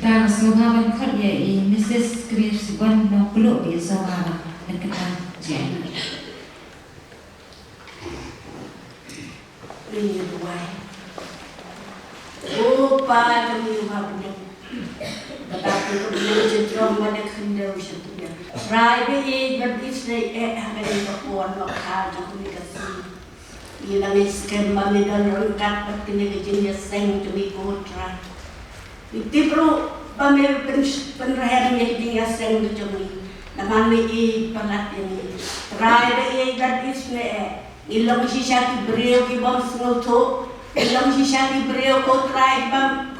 Kita sungguhan kot ya Mrs. Kebir Sebuan no peluk dia sama dan kita jangan. Ini dua. Opa kami punya. Tetapi kemudian cenderung pada kendau satunya. Private berbisnis hari kepuan lokal komunikasi. Ilang iskem bamidan rengkat berkini kejenis seng demi kotra. Itu perlu pamil penrahan yang jenis seng demi. Namanya pelat ini. Private berbisnis. Ilang sisa beriau kibam sengoto. Ilang sisa beriau kotra kibam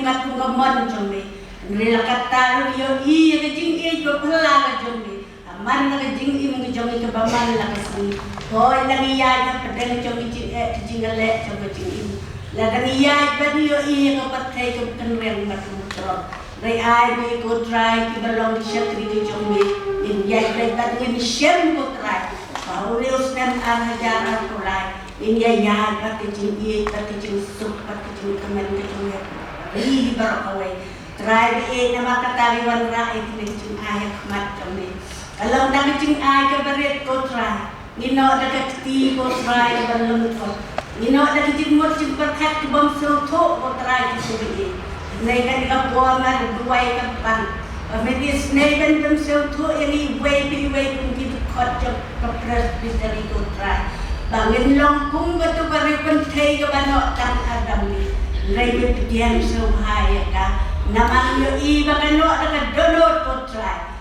kat kungaman demi. Nila kata yo kejing berpelang demi. Aman kejing kejong kebaman kasih. Hoy nangiya na padang jong jingalek jong jing. La nangiya bani yo ko patay ko kanreng matutro. Ray ay bi ko try ki balong shatri ki jong mi. In yai ray bat ni shem ko try. Pauli usnem ang hajaran ko lai. In yai ya bat jing bat jing sup bat jing kamen ki jong. Ri barakawe. Try bi na makataliwan ra ki jing ayak mat jong mi. Kalau nak jing ay ka baret ko try. Nino ada keti ko try balong ko. Nino ada jimot jim perkat ke bom so to ko try subi. Nei kan ka bo mar duai ka pan. Medis nei ben bom so to ini way pun ki khot jok ka presbytery ko try. Bangin long kung ba to bari pen thei ka bano tam adam ni. Nei be pian so haya ka. Namang yo iba kano ada donor ko try.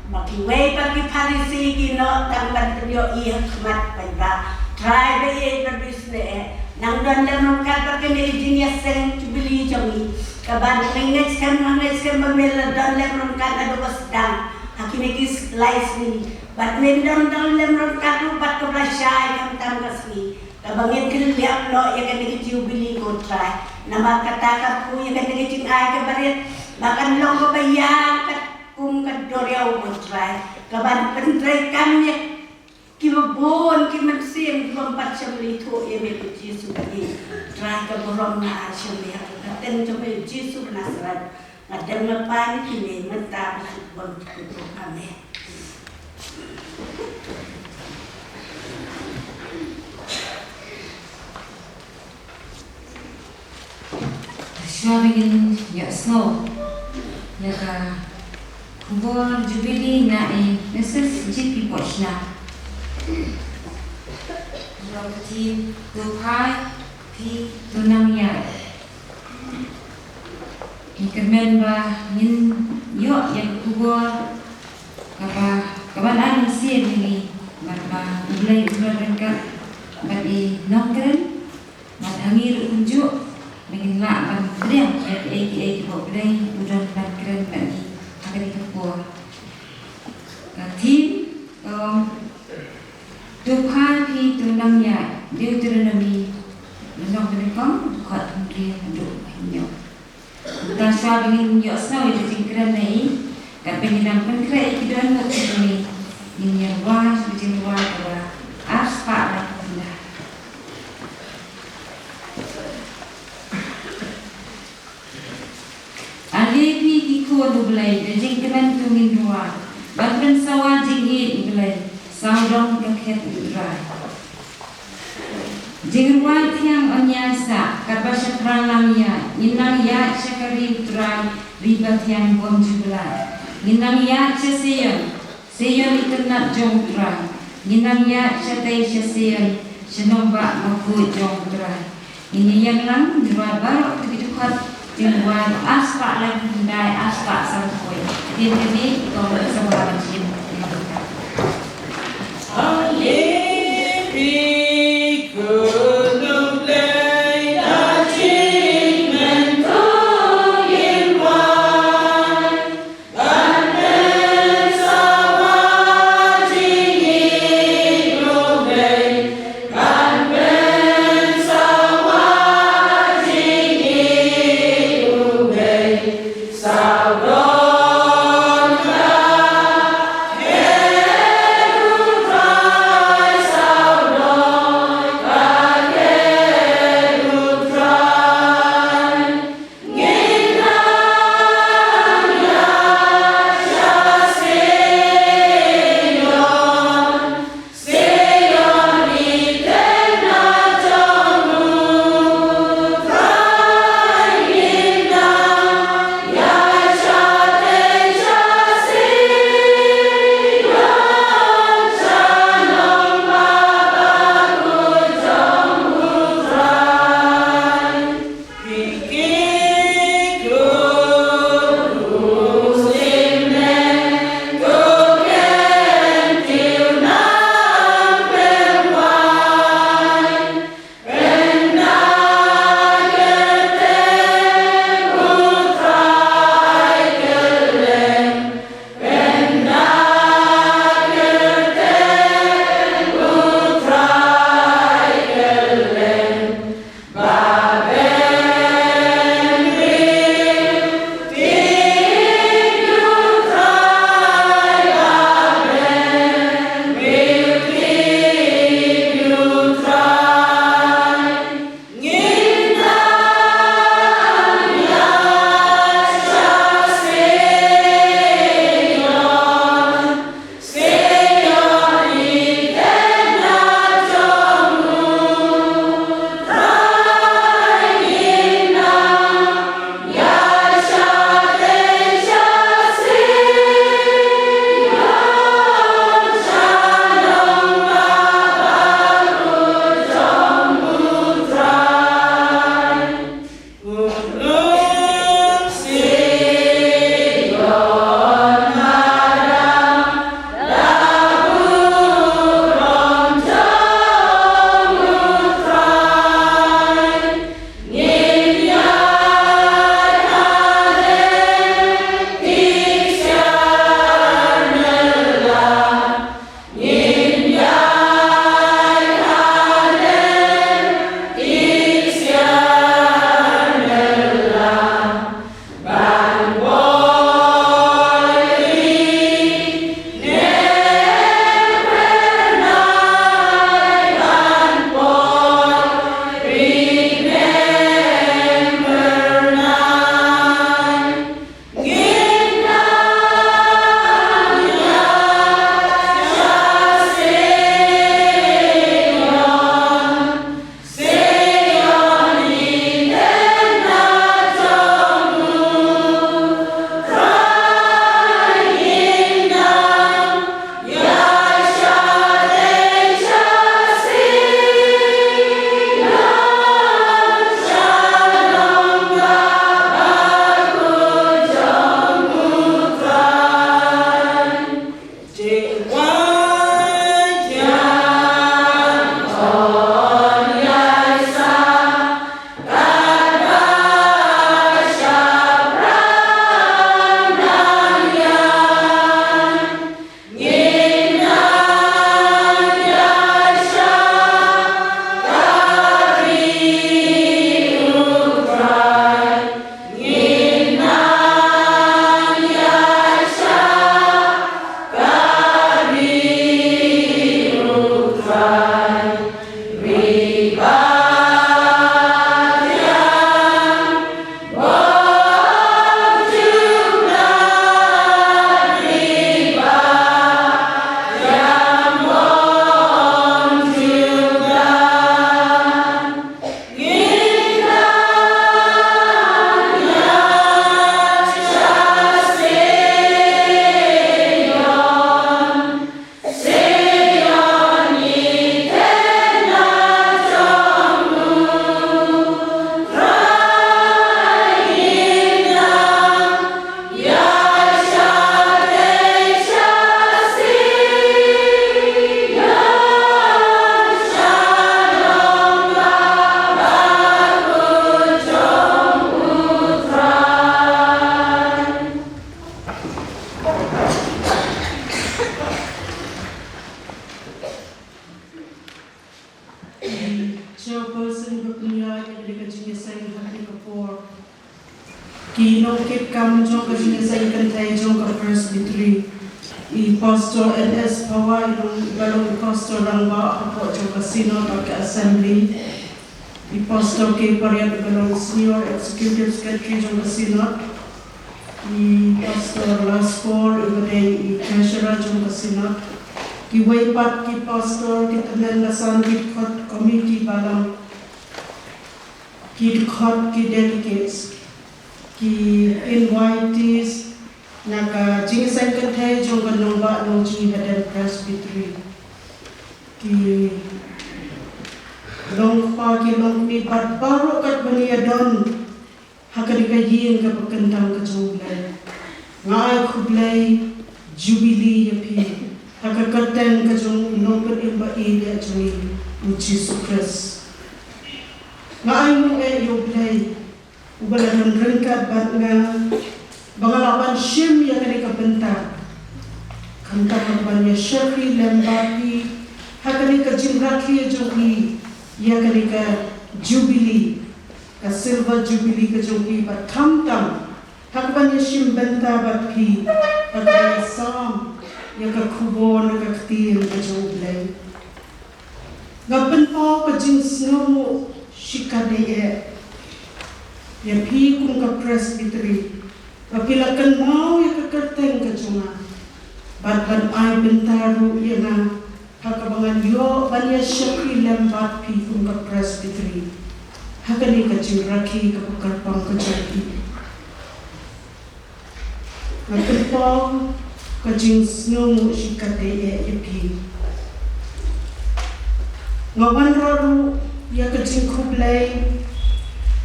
Makiway pagi parisi kino tangban yo iya khmat paiba try be berbisnes nang don lemon kan perkene jinya seng cubili jami kaban menges kan memela don lemon kan ado sedang hakine kis lais ni bat men don lemon kan bat ko blasai kan tam kasni kabangin kin liap no ya kan cubili ko try nama kata ka ku ya kan jing ai ka baret makan long ko bayang kung kadoriaw mo try kaban pentray kanya kibabon kimansim kibampat siya malito may Jesu kani try ka borong na siya may katen siya may Jesu Nazaret ngadang na pan kini matapos bon kuto kami. Shopping ya snow ya ka Kubor jubili na Mrs. GP Pochna. Roti Dupai Pi Tunamya. Ikermen ba min yo yang kubor kaban sih ini ba mulai rengkat bagi nongkren bat angir unjuk mengin la ban krem aka ho krem udan ban krem bagi akan dikepur. Tim Dupai Pi Tunamya Deuteronomy menong menekong kot mungkin aduk hinyok. Kita suah ingin hinyok snow itu jingkran nai kat penginang penkrai kiduan hot ini hinyok wah sebijin wah kawa aspak lah kena. Alipi kiko dublai jingkran tumin dua bahkan sawan jingit dublai saudong keket udrai. Jingruan tiang onyasa kabasya pranamya ninang ya syakari utrai riba tiang bom jubelai ninang ya seyon iternat jong utrai ninang ya syatay seyon senombak maku jong utrai ini yang lang jual barok kebidukat jual aspak lagi hindai aspak sampai ini kau bersama jin. dunia yang dikajingi saya hari kapur. Kino kip kam jong kajingi saya kantai jong ka presbytery. I pastor NS Pawai balong pastor rangba apo jong ka synod ka assembly. I pastor ke pariat balong senior executive secretary jong ka synod. I pastor Laspor ibadai I treasurer jong ka synod. Ki waipat ki pastor ki tanan nasan ki khot committee balang ki khot ki delegates ki invitees naga jingisan kantai jong nomba no jingi hadan presbytery ki long pa ki long ni pat baru kat bania don hakari ka yin ka pakantang ka jonglai ngai khublai jubilee yapi Hakakatan ka jong nomor imba ili at jong Jesus Christ. Ngaay mo yoblay, ubalaran rengkat bat nga, bangalapan siyem ya kani kabenta. Kanta kaban ya syakri lembati, hakani ka jimraki jong ya kani ka jubilee, ka silver jubilee ka jong bat tam-tam, hakaban ya siyem benta bat pi, hakaban ya sam, yang kekubur nak ketir kejublai. Ngapen pau kejing snow shikadeye. Ya pi kum ke presbytery. Apila kan mau ya kekerteng kejunga. Bat ai bentaru ya na hakabangan yo banya syakri lembat pi kum ke presbytery. Hakani kejing raki ke pekarpang kejaki. Ngapen pau kajing snow shikate epi ngawan roru ya kajing kublai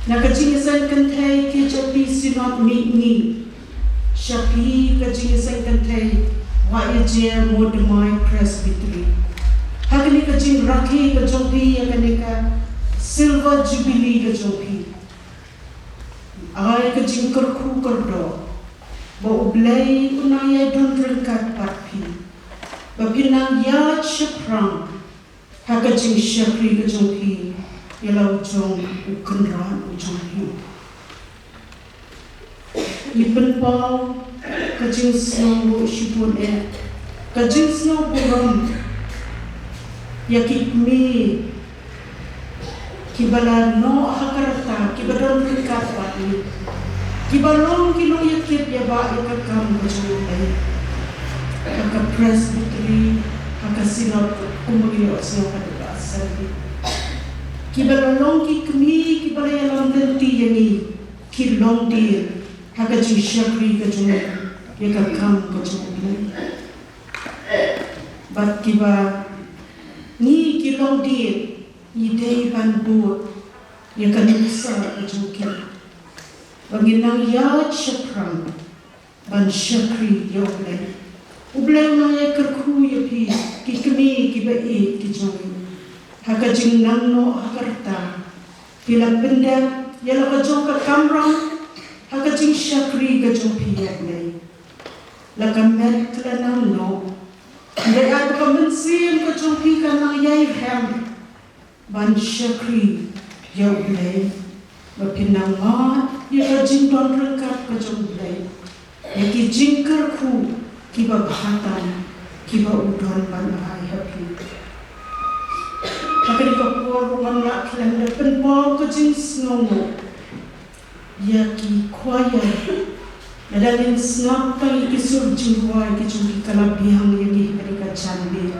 na kajing san kantai ke japi sinot ni shapi kajing san kantai wa je modmai presbytery hakani kajing rakhi ka jopi ya kanika silver jubilee ka jopi ai kajing karku kardo Baublay unaya don rengkat parpi. Bapinang ya syukrang. Hakajing syakri kejonghi. Yalau jong ukenran ujonghi. Lipen pau kajing snow shipun kajing snow buram. Yakit mi. Kibala no hakarata. Kibadon rengkat parpi. Kibalong kilo yakit ya ba ikakam kejulai kaka presbytery kaka sinod kumagilo sino kadaba sabi kibalong ki kami kibalayang ganti yani kilong dir kaka syakri kejulai yakakam kejulai bat kiba ni kilong dir ni day ban buat yakanisa kejulai Baginang ya syakram ban syakri yoblay. Ublay na ya kerku ya pi ki kami ki bae ki jong. Hakajing nangno hakarta. Pila benda ya la kajong ka kamrang hakajing syakri ka jong pi yoblay. La kamet kla nangno. Ndai at ka mensim ka jong pi ka nang yai ham ban syakri yoblay. Bapinang ma ya kajing don rengkat kajong blay. Ya ki jingkar ku kiba bahatan kiba udon ban ai happy. Hakani ka por ruang lak lang depan pau kajing snow. Ya ki kwaya. Nadalin snap pang ikisur jingwai ki jung kalabiang yang ihari ka chambi.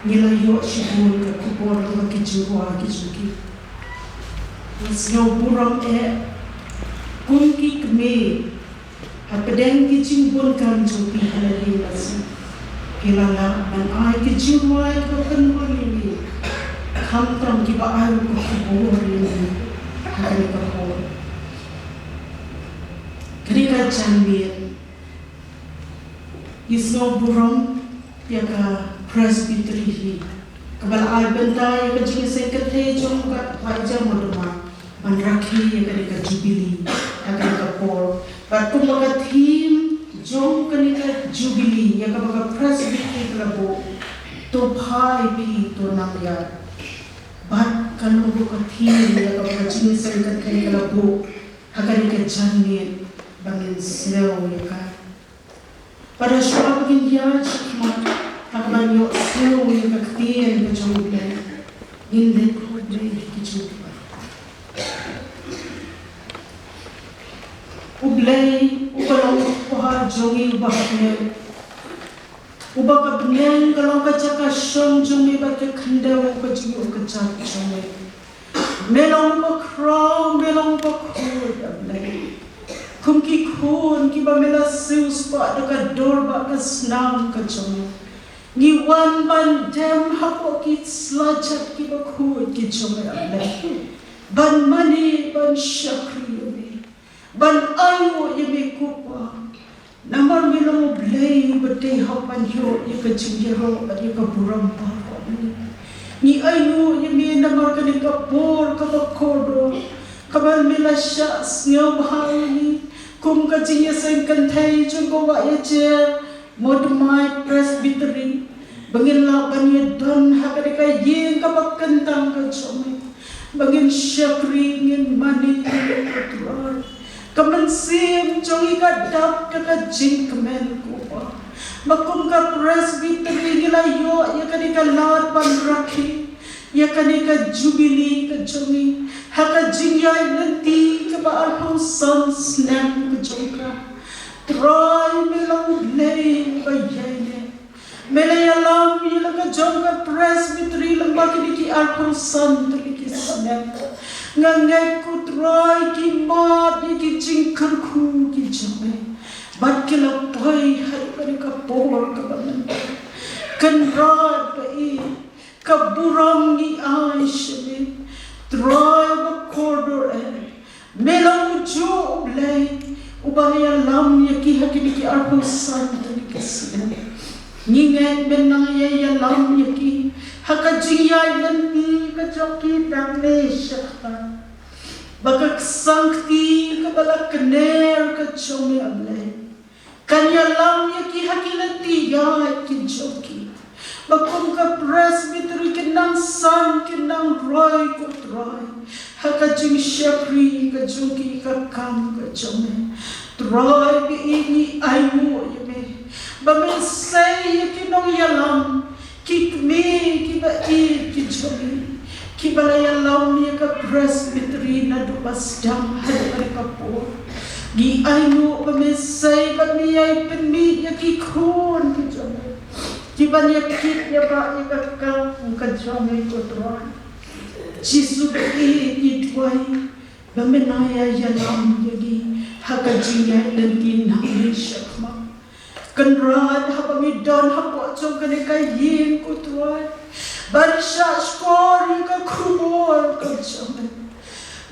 Nilayo shibun ka kupor ka ki jingwai ki jung Snow buram kunki kme hapadeng ki jingbun kan jopi halali nasi kilala man ai ki jingwai ka kanwa ni kamtam ki ba ai ko kubur ni hakani ka ho krika chambi snow buram ya ka presbytery hi kabal ai benta ya ka jingisai ka the jong ka waja modma Manrakhi ya kanika jubilee, ya kanika por. Batu baga theme jom kanika jubilee, ya kanika presbytery klabo. To bhai pi to namya. Bat kalau buka tim ya kalau cini sengkat kali kalau bu akan kejangan bangin snow ya kan pada suatu begin dia cuma akan yo snow ya kaktian kecoba ini kode kecoba ublay ubalong kuha jongi ubahnya ubah kabnyan kalau kacaka shom jongi baca kandaw kacigi ukacak jongi melong bakro melong bakho ublay kumki khon ki ba mela sius pa dekat dor ba kasnam kajongi ni wan ban dem hapo ki slajat ki ba khon ki jongi ublay ban mani ban shakri ban ayo yeme kupa namar milo blay bate hapan yo ye ka chingjero at ye ka buram pa ni ayo yeme namar ka ni ka por ka kodo kabal mila sha snyo bahani kum ka chingye sen kan thai chung ko wa ye che modmai presbytery bangin la ban ye don ha ka ka ye ka bakkan tang ka chome bangin shakri ngin mani ka kaman sim jongi ka dap ka jing kamen ko makum ka presbytery gila yo ya kani ka lat pan rakhi ya kani ka jubilee ka jongi haka jingyai nanti ka ba arho sun snap ka jonga try melang lay ba yene melayalam yela ka jonga presbytery lang ba kini ki arho sun ki snap ngangai kutrai ki mat ki jingkar khu ki jame bat ke la pai har kare ka por ka ban kan rat ba i ka buram ni aishme trai ba corridor melang jo blay ubaya lam ya ki hakini ki arpo san ni kisne ni ngai benang ya lam ya ki haka jiyai nanti ka joki dang ne shakha baka sankti ka bala kner ka chomi able kanya lam ya ki haki nanti ya ki joki bakum ka presbytery kinang san kinang roy ko troy haka jing shakri ka joki ka kam ka chomi troy bi ini ayu yeme bamen say kinong yalam kikme kiba kichomi kibalaya laumia ka presbytery na dumas dam hadari ka po gi aino pamesay pamiyay penmi ya kikhon kichomi kibanya kit ya ba ikakam kachomi kotron jisu ki itwai bamenaya yalam yagi hakajiya nanti nami shakma kanrad hapamidon hapo chong kane kayin kutwan barisha skori ka kumor ka chong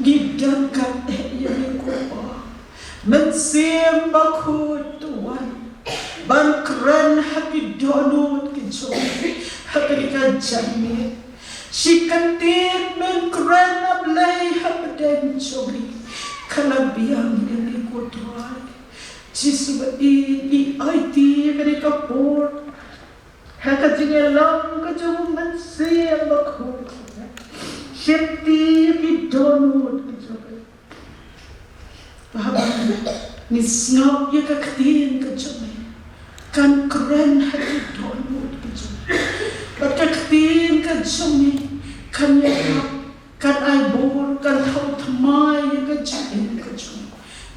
gidan ka yemi ko mensim bakut tuan ban kran hapidonut ki chong hakari ka jami shikantit men kran ablay hapden chong kalabiang yemi kutwan jisu ba i IT kare ka por haka jingelam ka jom man se bakho shakti ki donut ki jobe bahaban ni snap ya ka ktin ka jobe kan kren haki donut ki jobe bat ka ktin ka jobe kan ya kan ai bor kan thau thamai ya ka jobe ka jobe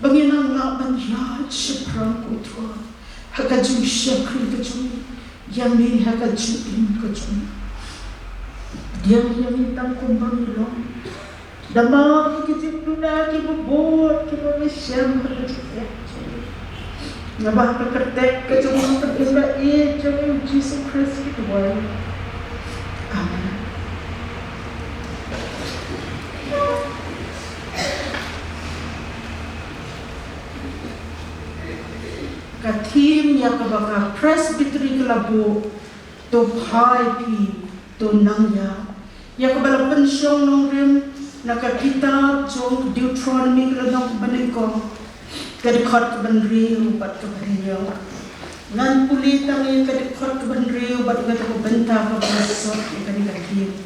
Banginang laban raj seprang utwa hakaju shakri kajumi yami hakaju in kajumi diam yami tang kumbang ilong dama kikitip na kibubot kibamisyan hakaju nabah kakatek kajumi kapimba i jami Jesus Christ kitway amen. Katim ya kabaka presbytery kalabu to pai pi to nangya ya kabala pensyong nong rim nakakita jong Deuteronomy kalanong baniko kadikot banriyo bat kabariyo nan pulitang yung kadikot banriyo bat ko benta ka basot yung kanikatim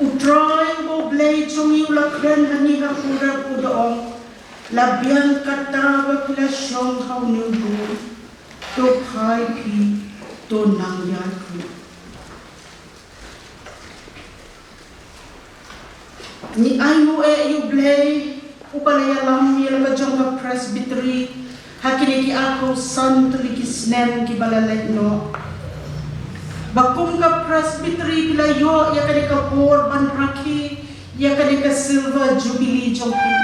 Utrai bo blay jongi ula kren hani ha pura pudaong. Labiang kata bakila syong hau niudu. To pai pi to nang yaku. Ni ayu yu blay upalaya lam yela jonga presbytery hakini ki ako sant liki snem ki balalay no. Bakum ka presbytery pila yo ya kani ka por ban rakhi ya kani ka silver jubilee jongki.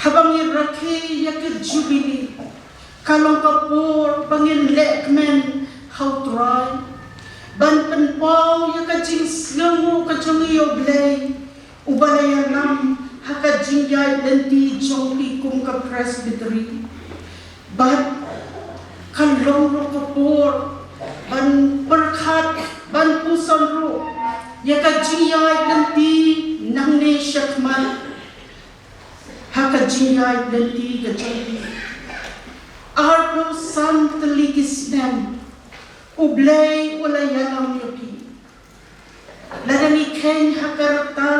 Habang ni rakhi ya ka jubilee kalong ka por bangin lekmen how try ban penpau ya ka jing slamu ka jongi yo blay ubalaya lam haka jingjay lenti jongki kum ka presbytery ban kalong ro ka por ban berkat ban pusan ru ya ka jingjay lenti nangne syakman haka jingjay lenti ka jongki arpo sant ligisnem ublay wala yalam yopi ladani ken hakarta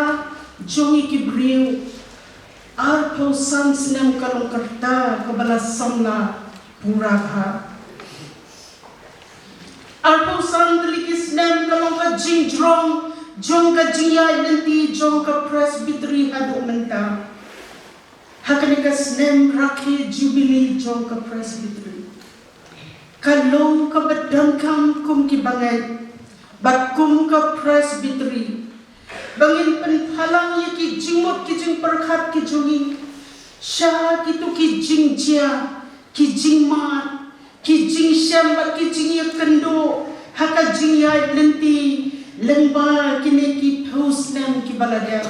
jongi kibriu arpo sant snem kalong karta kabala samla purabha arpo sant ligisnem kalong ka jingjrong jong ka jingjay lenti jong ka presbytery hadu menta hakanika snem rakhi jubilee jong ka presbytery kalong ka badangkam kum ki bangai bat kum ka presbytery bangin penpalang ye ki jingmot ki jing perkhat ki jongi sha ki tu ki jingjia ki jingmat ki jing syambat ki jing ye kendo haka jingyai lenti lengba kini ki pausnem ki balada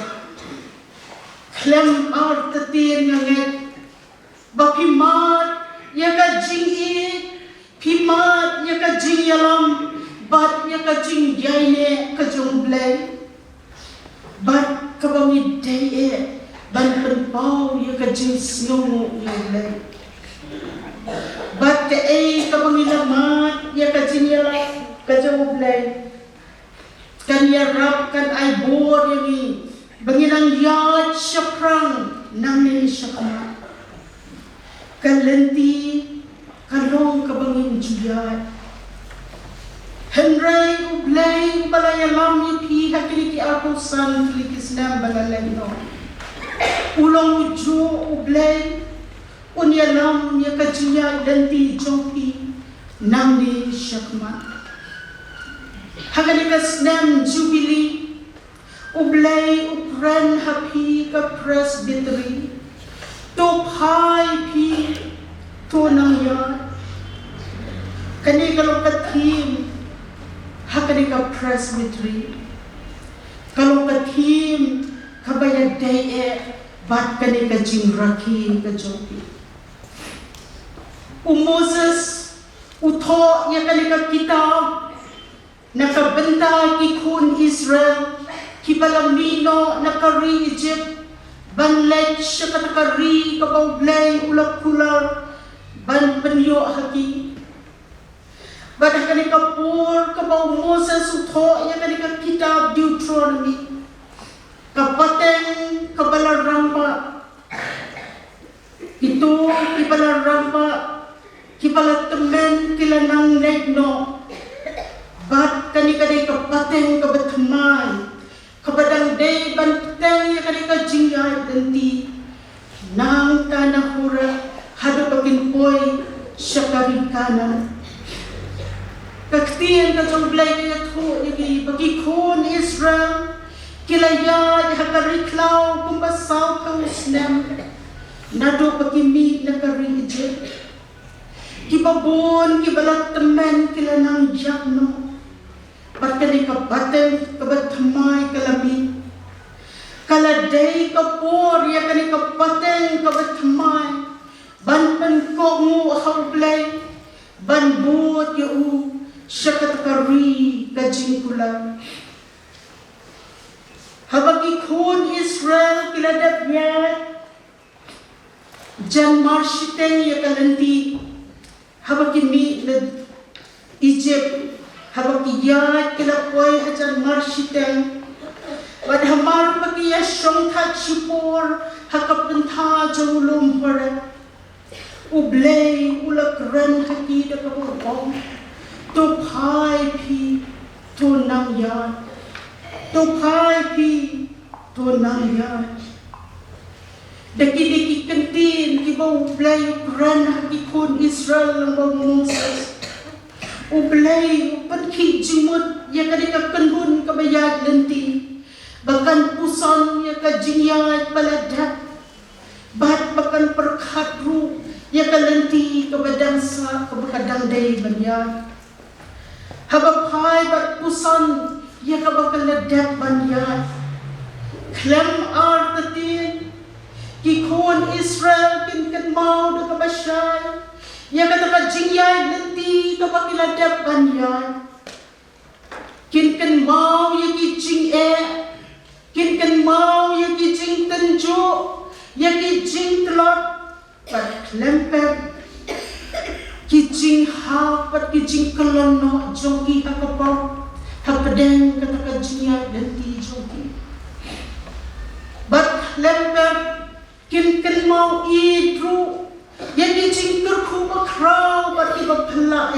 klem ar tatir nganget bapi mat ya ka jing i pimat ya ka jing yalam bat ya ka jing yaine ka jong blay bat ka bangi day ban penpau ya ka jing snong ya blay bat te ka bangi lamat ya ka jing yalam ka jong blay kan ya rap kan ai bor yang ni banginang yat syaprang nang ni syakma kan lenti kalong kabangin juyat henry ublay balaya lam yipi hakili ki ako san klik islam balalay no ulong ujo ublay unya lam ya kajuya lenti jongpi nang ni syakma hakili ka snam jubilee ublay upran happy ka presbytery to pai pi to nang ya kani kalong ka team hakani ka presbytery kalong ka team kabaya day bat kani ka jingraki ka jopi Moses utho ya kani ka kitab nakabenta ki kun Israel kibalamino nakari Egypt banlay siya katakari kabawblay ulak kular ban penyo haki badah kani kapur kabaw Moses utho ya kani ka kitab Deuteronomy kapateng kabalarampa itu kibalarampa kibalatemen kilanang negno bat kani kani kapateng kabatmay kabadang day banteng ya kani ka jingyay denti nang kanahura hado pakinpoy siya karikanan kaktiyan ka jomblay kaya to yagi pagikon Israel kilaya hakariklaw kumbasaw ka usnem nado pagimi na kari Egypt kibabon kibalat temen kilanang yakno Bakali ka baten kabatmay kalabi kaladay kapor ya kani ka baten kabatmay banpan ko mu hawblay banbut yu syakat kari kajingkula habagi kun Israel kiladap niya jan marshiteng ya kalanti habagi mi na Egypt habang iyat kilapoy hajan marshiteng Wat hamar bagi ya syong tat syupur hakap entah jauh lom hore. Ublay ulak ren haki dak kabong. To pai pi to nang ya. To pai pi to nang ya. Daki kentin ki bau ublay ren haki kon Israel lang bau Moses. Ublay upan ki jimut ya kadika kenhun kabayad lenti. Bahkan pusan ya ka jinyat baladat. Bahat bahkan perkhatru ya ka lenti kabadangsa kabakadang day banyan. Habapai bat pusan ya ka bakaladat banyan. Klem artatin kikon Israel kin mau da kabasyay. Ya ka taka jinyat lenti kabakiladat banyan. Kin mau ya ki jing Kin mau ya ki jing tenjo, ya ki jing telot, pat klempet, ki jing ha, pat ki jing kelono, jongki hakapau, hakadeng kata kajinya lenti jongki. Bat klempet, kin mau idru, ya ki jing kerku bakrau, pat ki bapela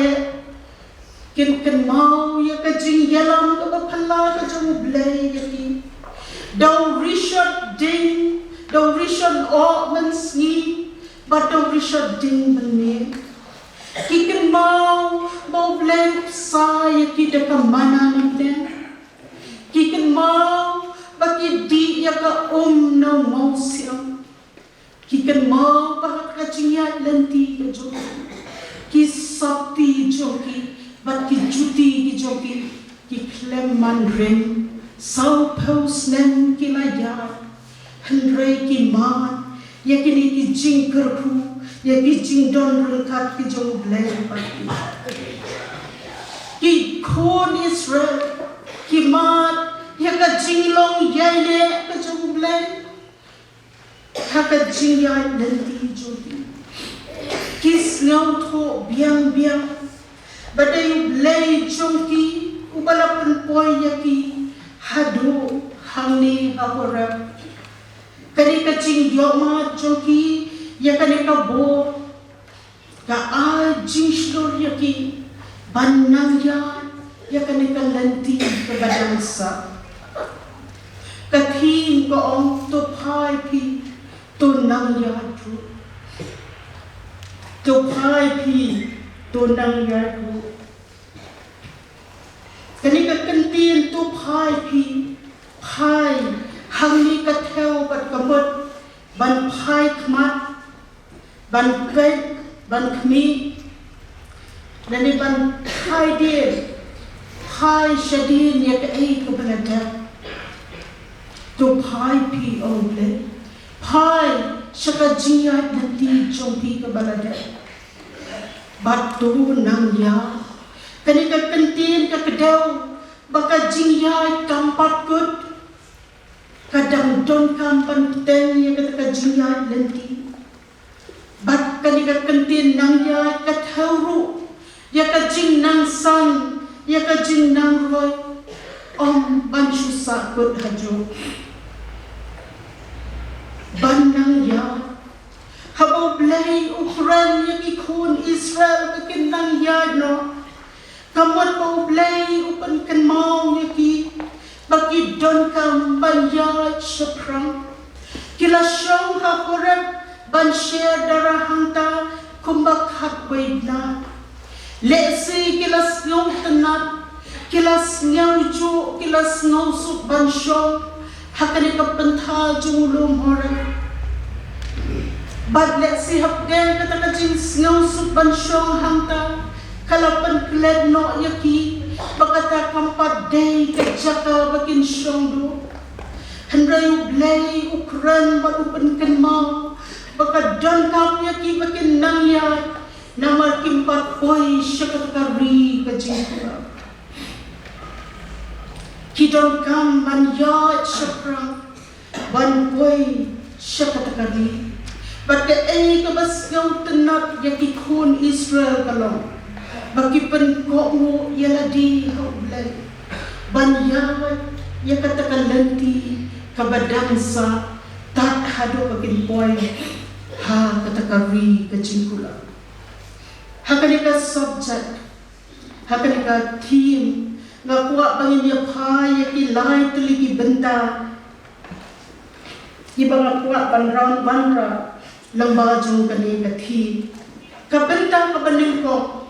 Kin mau ya ka jing yalam ka bapela ka jong blay ya ki. Daw Richard Ding, daw Richard Ortmans ni, but daw Richard Ding benih. Kikin mau blame saya kita kemana nanti. Kikin mau bagi dia ka no mau siang. Kikin mau bahat kajinya lenti ka joki. Ki sakti joki, but ki juti ki joki, ki kleman ring. Sau paus nem kilaya, hendrai ki man, ya kini ki jing kerku, ya ki jing don rengkat ki jong blay pati. Ki kon Israel, ki man, ya ka jing long yaile ka jong blay, ha ka jing yai lenti jodi. Ki snau tho biang, badai blay jong ki, ubalapan poy ya ki. Hadu hangni hakorap kani kacing yoma joki ya kani kabo ka jing shlor yaki banang ya kani kalanti kabadangsa kathin ko ong to pai pi to nang yadu to pai pi to nang yadu kani ka kantin tu pai hangni ka theo bat kamot ban pai kmat ban kai ban kmi nani ban pai dir pai shadin ya ka ai ka balada tu pai pi ole pai shaka jiya nanti jompi ka balada batu nang ya kani ka kantin ka kedaw baka jingyay kampat kut kadang don kampan ten ya kata ka jingyay lenti bat kani ka kantin nang ya kathauru ya ka jing nang san ya ka jing nang roy ban shusa kut hajo ban nang ya habo blay Ukraine ya ki kun Israel ka kin nang ya no kamot pa ublay upan kan mau yaki bagi don kam banya syukrang kila syong hakorep ban share darah hanta kumbak hakwaid na lesi kila sngaw tenat kila sngaw ju kila sngaw suk ban syong hakani kapentha jumulum horep bad lesi hapden kata kajing sngaw suk ban syong hanta kalapan kled no yaki bakata kampat day kajaka bakin syongdo hendrayu blay ukran barupan kenma baka don kam yaki bakin nangyay namar kimpat koy syakat kari kajingkura kidon kam manyat syakrang ban koy syakat kari baka ay kabas ngaw tenat yaki kun Israel kalong bagi penkok mu yaladi haublay banyawat ia katakan lenti kabadangsa tat hado bagin boy ha katakari kacingkula hakanika subject hakanika team ngakuha bangin dia paya ki lai tuligi benta iba ngakuha ban round banra lambajong kanika team kabenta kabanin ko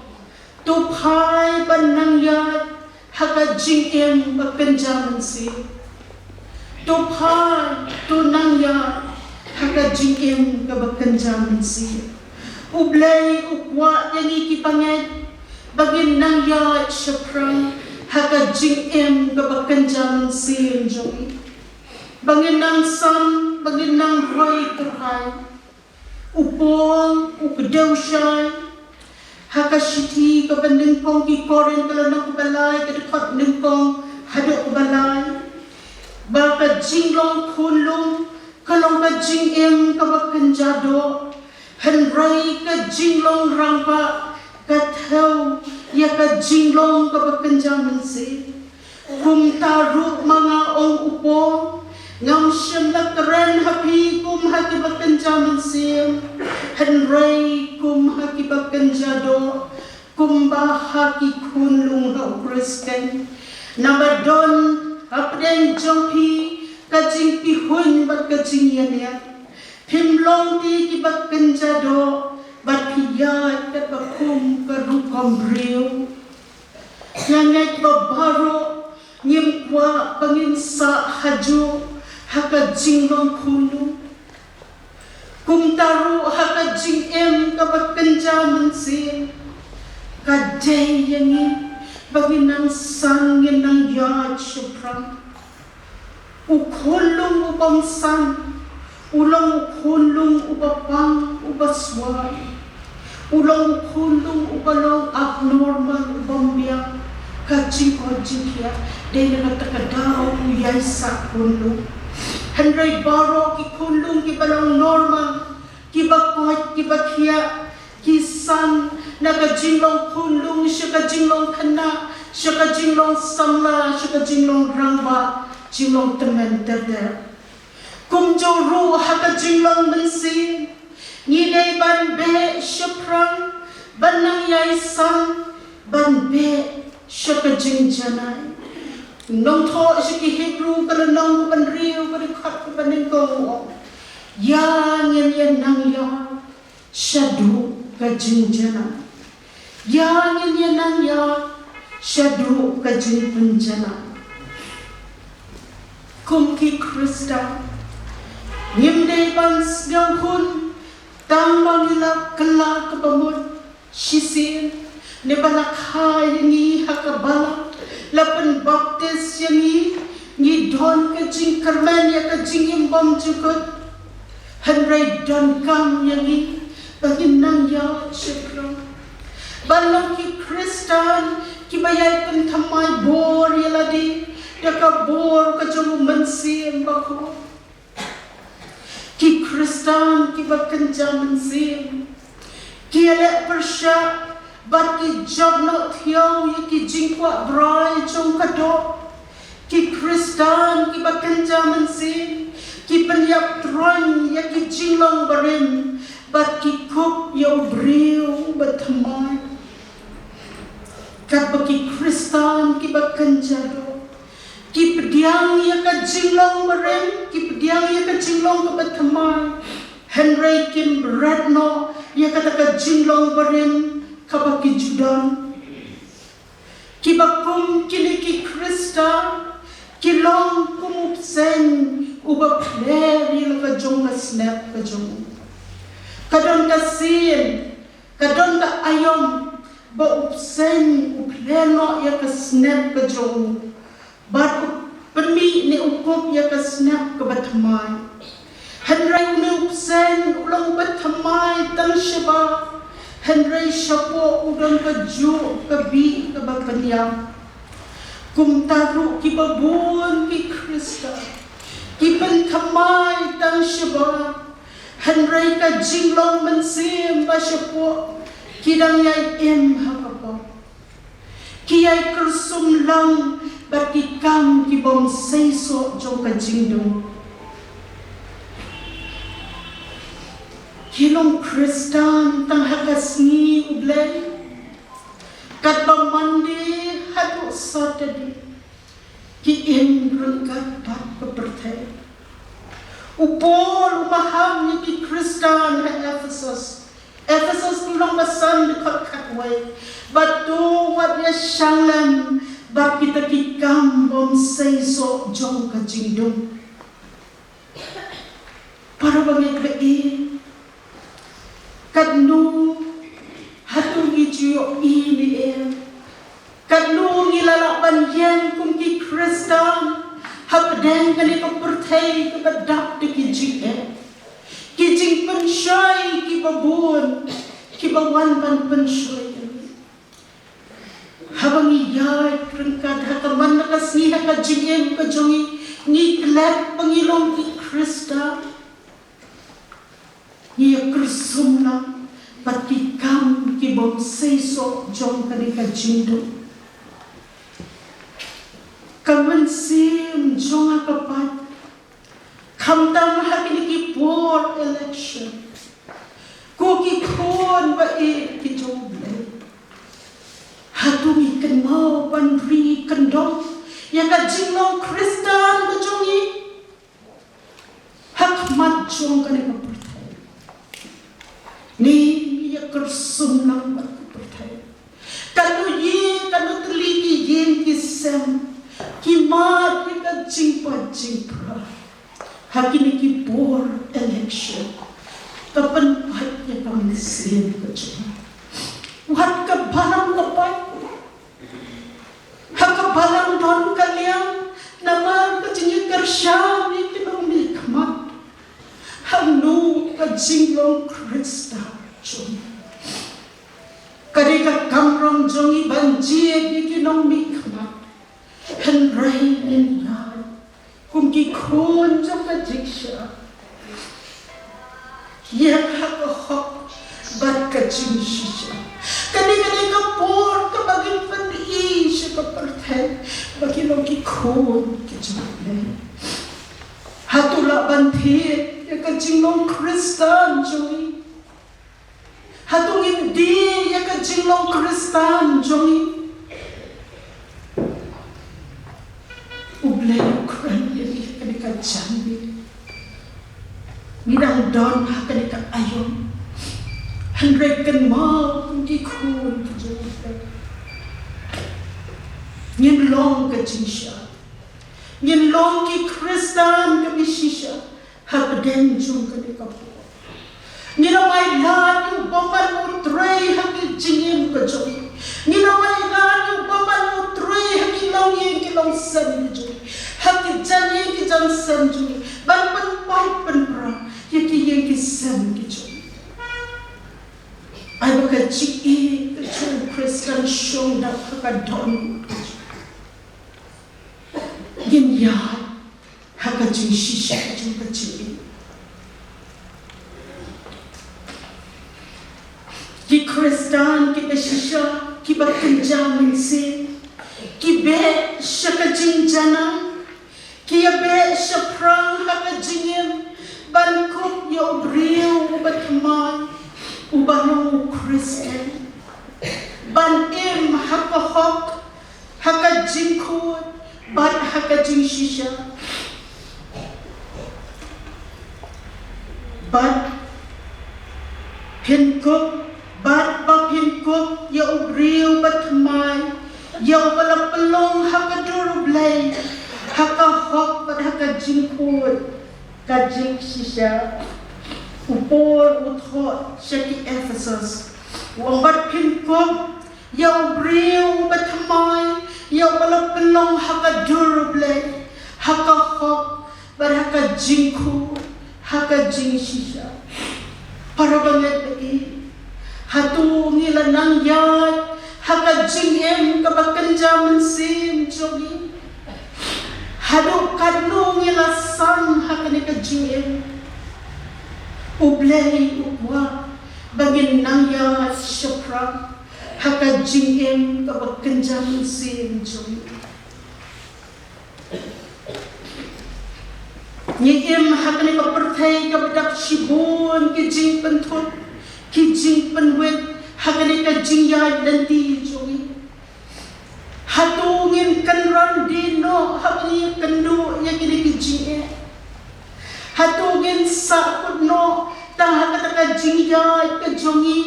tu pai ban nangyat haka jingem bakenjaman si tu pai tu nangyat haka jingem bakenjaman si ublay ukwa yang ikipanget bagin nangyat syapra haka jingem bakenjaman si enjoy bagin nang sam bagin nang roy terhai upol ukdew syai haka shiti ka banding kong ki koren kala nang balay ka dekat ningkong hadok balay baka jinglong kunlong kalong ka jingem ka bakanjado hanray ka jinglong rampa ka thaw ya ka jinglong ka bakanjaman si kum taru mga ong upo ngam siyam na karen hapi kum hakibakan jaman siyam hanray kum hakibakan jado kum bahaki kunlung hau kristen namadon apden jompi kajing pihun bat kajing yanyak himlong ti kibakan jado bat piyat kat bakum karukam briyo yanyak babaro nyimkwa panginsa haju haka jinglong kulu kum taru haka jingem kabat kenjaman si kadai yangi baginang sangin ng yad syupra ukulong upang sang ulang ukulong upapang upasway ulang ukulong upalong abnormal upang biyak kajing-kajing ya dahil nagtakadaw yay sa kulong hanray baro ki kulong ki balang normal ki bakwat ki bakya ki san nagajinglong kulong siya kajinglong kana siya kajinglong samla siya kajinglong rangba jinglong temen teder kumjoro hakajinglong mensin ngidey ban be syuprang banang yay san ban be siya kajing janay nong tho siya ki Hebrew kada nong ban riyo kada kat ka banin ko yang yan nang ya syadu kajing janay yang yan nang ya syadu kajing penjana kum ki Krista ngimday ban sgang hun tang nila kala kabamod shisin ne balakha yangi hakabala lapan baptis yangi ni don ka jing karman ya ka jing imbam jukut hanray don kam yangi bagin nang ya syukra balang ki Kristan ki bayay kan thamay bor yaladi daka bor ka jung mansim bako ki Kristan ki bakan jaman sim ki ale persya bat ki job no thiau ye ki jingkwa brai chong kato ki Kristan ki bakan jaman sim ki penyap tron ye ki jinglong barim bat ki kup yo briu bathamai kat baki Kristan ki bakan jado ki pediang ye ka jinglong barim ki pediang ye ka jinglong ka bathamai Henry Kim Redno ye kata ka jinglong barim kabaki judan kibakum kini ki Krista kilong kumupsen uba pleri ka jong ka snap ka jong kadon ka sin kadon ka ayom ba upsen upleno ya ka snap ka jong bat permi ni ukup ya ka snap ka batmai hanray ni upsen ulang batmai tang shiba Henry Shapo udang ka ju ka bi ka bakanyam kum taru ki babun ki Krista ki pentamai tang shiba Henry ka jinglong mensim ba Shapo ki dang yai em hakapa ki yai kersum lang bagi kam ki bom seiso jong ka jingdong kilong Kristan tang hakasni ublay kat mandi hadu satadi ki imrun kat pat pepertay upol umaham ni ki Kristan ha Ephesus tulong basan dekat katway batu wat ya shalem bat kita kikam bom seiso jong ka jingdong para bangit bei kadnu hatu gijo ini kadnu ngilalakban yang kum ki Kristan habdeng kali ko perthai ko badap de ki jing kijing penshoy ki babun ki bawan ban penshoy habang iyay prengkat hakaman nakasni hakajingem ka jongi ni klep pangilong ki Krista ni krisumna pati kam ki bom seiso jong kani ka jindo kaman sim jong akapat kamtang hakini ki poor election ko ki kon ba ki joble hatumi kan mau panri kandong yang ka jinglo Kristan ba jongi hakmat jong kani ka pertai ni ya kersum nang ba pertai kanu ye kanu teliki yen ki sem ki ma ki ka jingpa hakini ki poor election kapan patnya kami sin kecil wat ka balang kapai haka balang don kalian nama kecilnya kersyam itu memikmat hanu kajinglong Krista jong kadika kamrong jongi banjie bikinong mikmat henrai niya kumki kun jong ka jiksha yang hak bat ka jinshisha kani ka por ka bagin pandi siya ka perthai bagi ki kun ki jong hatula banthi ya ka jinglong Kristan jongi hatung indi ya ka jinglong Kristan jongi ublay Ukraine ini kenika jambi minang don kenika ayom henreken mau di kun kejobe ngin long ke jinsha ngin long ki Kristan ke bishisha habden jung kenika po ngina mai la yu bomban utrei haki jingim kejobe ngina mai la yu bomban utrei haki long yen ki long sen kejobe hati jani ki jan sanju ban pai penra yaki sem ki jo ai baka chi ke chu Kristan shong da ka don yin ya haka jin shisha ju ka chi ki Kristan ki shisha ki bakin jamin se ki be shaka jin jana kia be shaprang haka jingim ban kup yo brio batmai ubano Kristen ban im haka hok haka jingku ban haka jing shisha ban pinkup ban ba pinkup yo brio batmai yo balap pelong haka durublay haka hok pada haka jingkut kajing shisha upor uthot shaki Ephesus wambat pinkop yaw briw batamay yaw balap pelong haka duruble haka hok pada haka jingkut haka jing shisha para banget lagi hatu nila nang yad haka jingem kabakan jaman sim jogi hadok kadno ngila sang hakani ka jingem ublay ukwa bagin nangya shopra haka jingem kabakan jaman sim jogi Nyim hakani ka perthai ka bedak shibun ki jing penthut ki jing penwet hakani ka jing yai lanti jongi hatungin kanran dino hakani kandu yakini ki jing e hatungin sakut no tang hakata ka jing yai ka jongi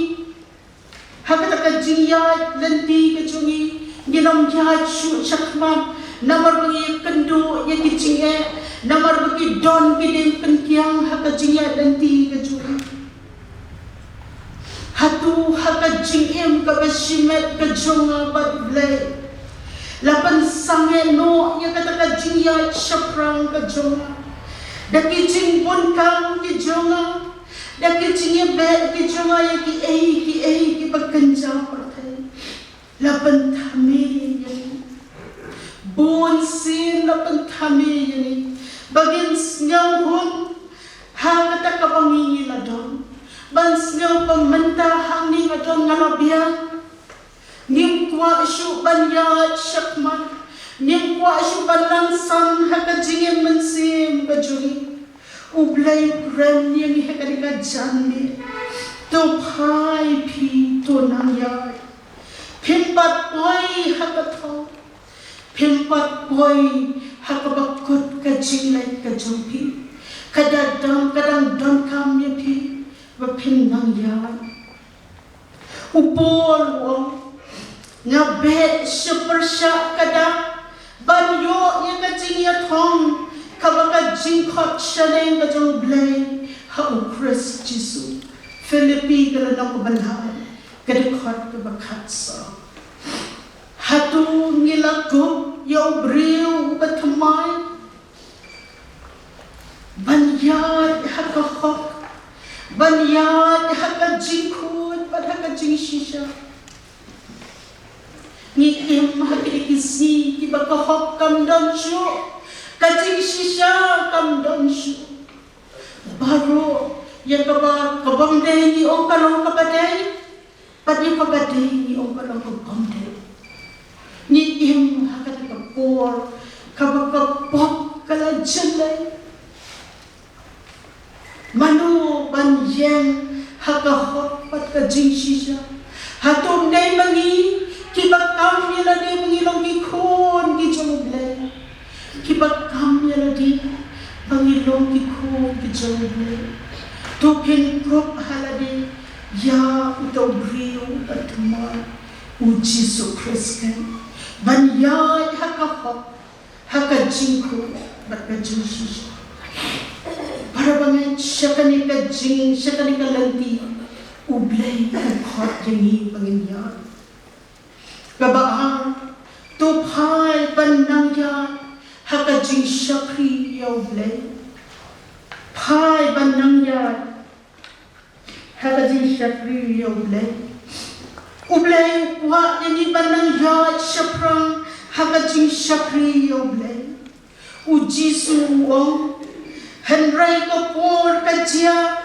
hakata ka jing yai lanti ka jongi ginom yai shu chakman namar bagi kandu yakini jing e namar bagi don gidem penkiang haka jingya danti ka juri hatu haka jingem ka bashimet ka jonga bat blay lapan sange no ya kata ka jingya shaprang ka jonga daki jing pun kang ki jonga daki jingye be ki jonga ya ki bakanjang perthai lapan thame yani bon sin lapan thame yani bagin sngaw hun hangata ka pangingi na don ban sngaw pamanta hangni na don ngalabian nim kwa isu banya shakman nim kwa isu banang san haka jingem mensim bajuri ublay ran yang hekari ka janni to phai phi to nang yai phimpat poi haka tho phimpat poi hakabakut ka jinglay ka jumpi kadang don kam ya pi bapin nang yan upol wong ngabe supersha kadang banyo ya ka jingya thong kabaka jingkhot shaleng ka jong blay ha Christ Jesus Philippi ka lang kabalhan kadikot ka bakat sa hatu ngilagop yaw briw batamay banyad haka hok banyad haka jingkhut bat haka jingshisha ngiim hakikisi kibaka hok kam donshu kajingshisha kam donshu baro yang kabang day ni ong kalong kabaday pati kabaday ni ong kalong kabangday ni im hakata ka por kabaka pop kala jalay manu banyen haka hot pat ka jingshisha hatum nay mangi kibakam yala de mangilong gikhon gijoblay kibakam yala di mangilong gikhon gijoblay tupin prop halade ya utobriyo atma ujisu Christen banyay haka hok haka jingko baka jingshisha para bangan syakani ka jing syakani ka lanti ublay hot yangi panginyan kabaan tuphai banangyan haka jing syakri ya ublay phai banangyan haka jing syakri ya ublay ublay wa yani banang ya shaprang haka jing syakri ublay ujisu wong henrai ko por kajia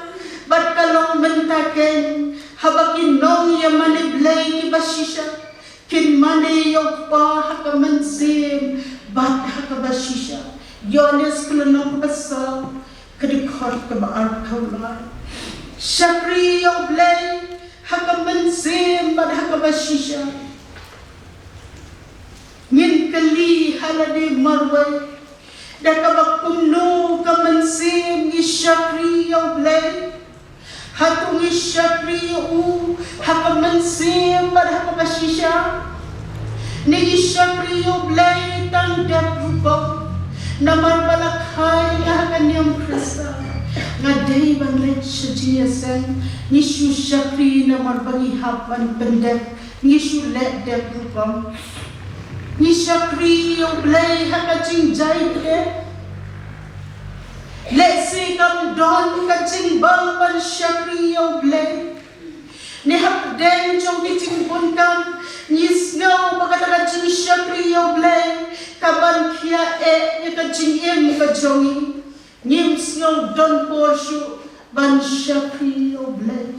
bat kalong mentaken habakin nong ya mane blay ki bashisha kin mane yok pa haka mansim bat haka bashisha yones kulonong basa kadikot ka baar kaulay syakri ublay haka mansim bat haka bashisha ngin kali halade marway dakabak kumno ka mansim ishakri ublay hatung ishakri u haka mansim bat haka bashisha ni ishakri ublay tang daprupa namar balakhay haka niyam Krista ngaday banglet shajiyasan nishu syakri namar bagi hapan pendek nishu let dep rupam ni syakri ublay haka jing jai ke let si kam don ka jing bang ban syakri ublay ni hap den jong ki jing pun kam ni sngaw bagata ka jing syakri ublay kaban kia ni ka jing em ka jongi Nyim sngaw don porshu ban syakri ublay